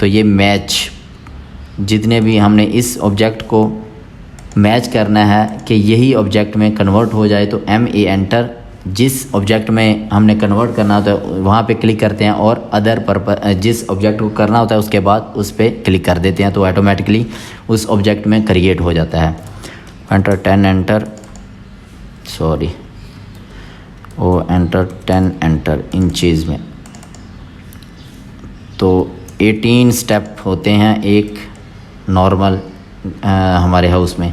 तो ये मैच, जितने भी हमने इस ऑब्जेक्ट को मैच करना है कि यही ऑब्जेक्ट में कन्वर्ट हो जाए, तो MA एंटर। जिस ऑब्जेक्ट में हमने कन्वर्ट करना होता है वहाँ पे क्लिक करते हैं और अदर पर्पस जिस ऑब्जेक्ट को करना होता है उसके बाद उस पर क्लिक कर देते हैं, तो ऑटोमेटिकली उस ऑब्जेक्ट में क्रिएट हो जाता है। एंटर 10 एंटर, सॉरी वो एंटर 10 एंटर इंचेस में। तो 18 स्टेप होते हैं एक नॉर्मल हमारे हाउस में।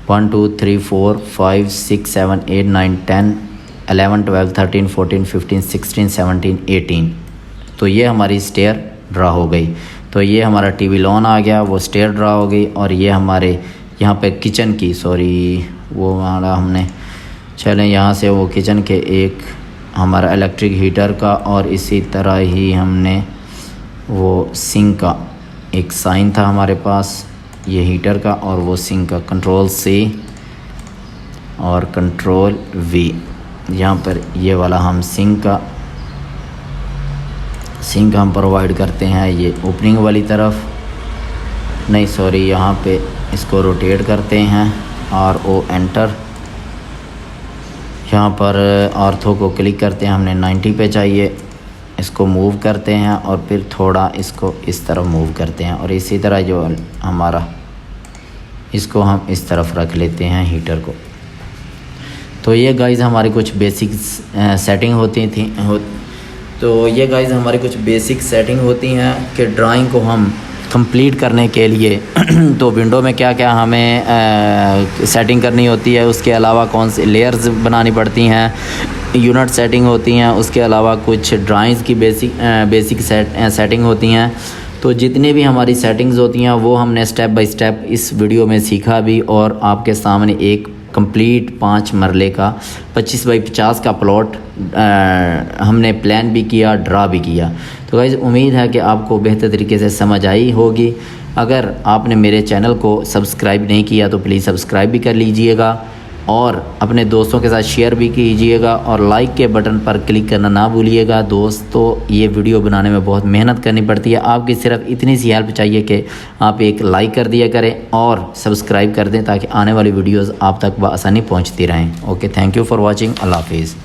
1 2 3 4 5 6 7 8 9 10 11 12 13 14 15 16 17 18। तो ये हमारी स्टेयर ड्रा हो गई। तो ये हमारा टीवी लॉन आ गया, वो स्टेयर ड्रा हो गई। और ये हमारे यहाँ पे किचन की वो हमारा हमने चलें यहाँ से वो किचन के एक हमारा इलेक्ट्रिक हीटर का, और इसी तरह ही हमने वो सिंक का एक साइन था हमारे पास, ये हीटर का और वो सिंक का। कंट्रोल C और कंट्रोल V। यहाँ पर ये वाला हम सिंक हम प्रोवाइड करते हैं ये ओपनिंग वाली तरफ, नहीं सॉरी यहाँ पे इसको रोटेट करते हैं RO एंटर। यहाँ पर ऑर्थो को क्लिक करते हैं, हमने 90 पे चाहिए, इसको मूव करते हैं और फिर थोड़ा इसको इस तरफ मूव करते हैं। और इसी तरह जो हमारा इसको हम इस तरफ रख लेते हैं हीटर को। तो ये गाइज़ हमारी कुछ बेसिक सेटिंग होती थी तो ये गाइज़ हमारी कुछ बेसिक सेटिंग होती हैं कि ड्राइंग को हम कंप्लीट करने के लिए तो विंडो में क्या क्या हमें सेटिंग करनी होती है, उसके अलावा कौन सी लेयर्स बनानी पड़ती हैं, यूनिट सेटिंग होती हैं, उसके अलावा कुछ ड्राइंग्स की बेसिक सेटिंग होती हैं। तो जितनी भी हमारी सेटिंग्स होती हैं वो हमने स्टेप बाय स्टेप इस वीडियो में सीखा भी, और आपके सामने एक कंप्लीट 5 मरले का 25 बाई 50 का प्लॉट हमने प्लान भी किया, ड्रा भी किया। तो गाइस उम्मीद है कि आपको बेहतर तरीके से समझ आई होगी। अगर आपने मेरे चैनल को सब्सक्राइब नहीं किया तो प्लीज़ सब्सक्राइब भी कर लीजिएगा, और अपने दोस्तों के साथ शेयर भी कीजिएगा, और लाइक के बटन पर क्लिक करना ना भूलिएगा। दोस्तों ये वीडियो बनाने में बहुत मेहनत करनी पड़ती है, आपकी सिर्फ इतनी सी हेल्प चाहिए कि आप एक लाइक कर दिया करें और सब्सक्राइब कर दें, ताकि आने वाली वीडियोस आप तक बआसानी पहुंचती रहें। Okay, thank you for watching. Allah हाफिज़।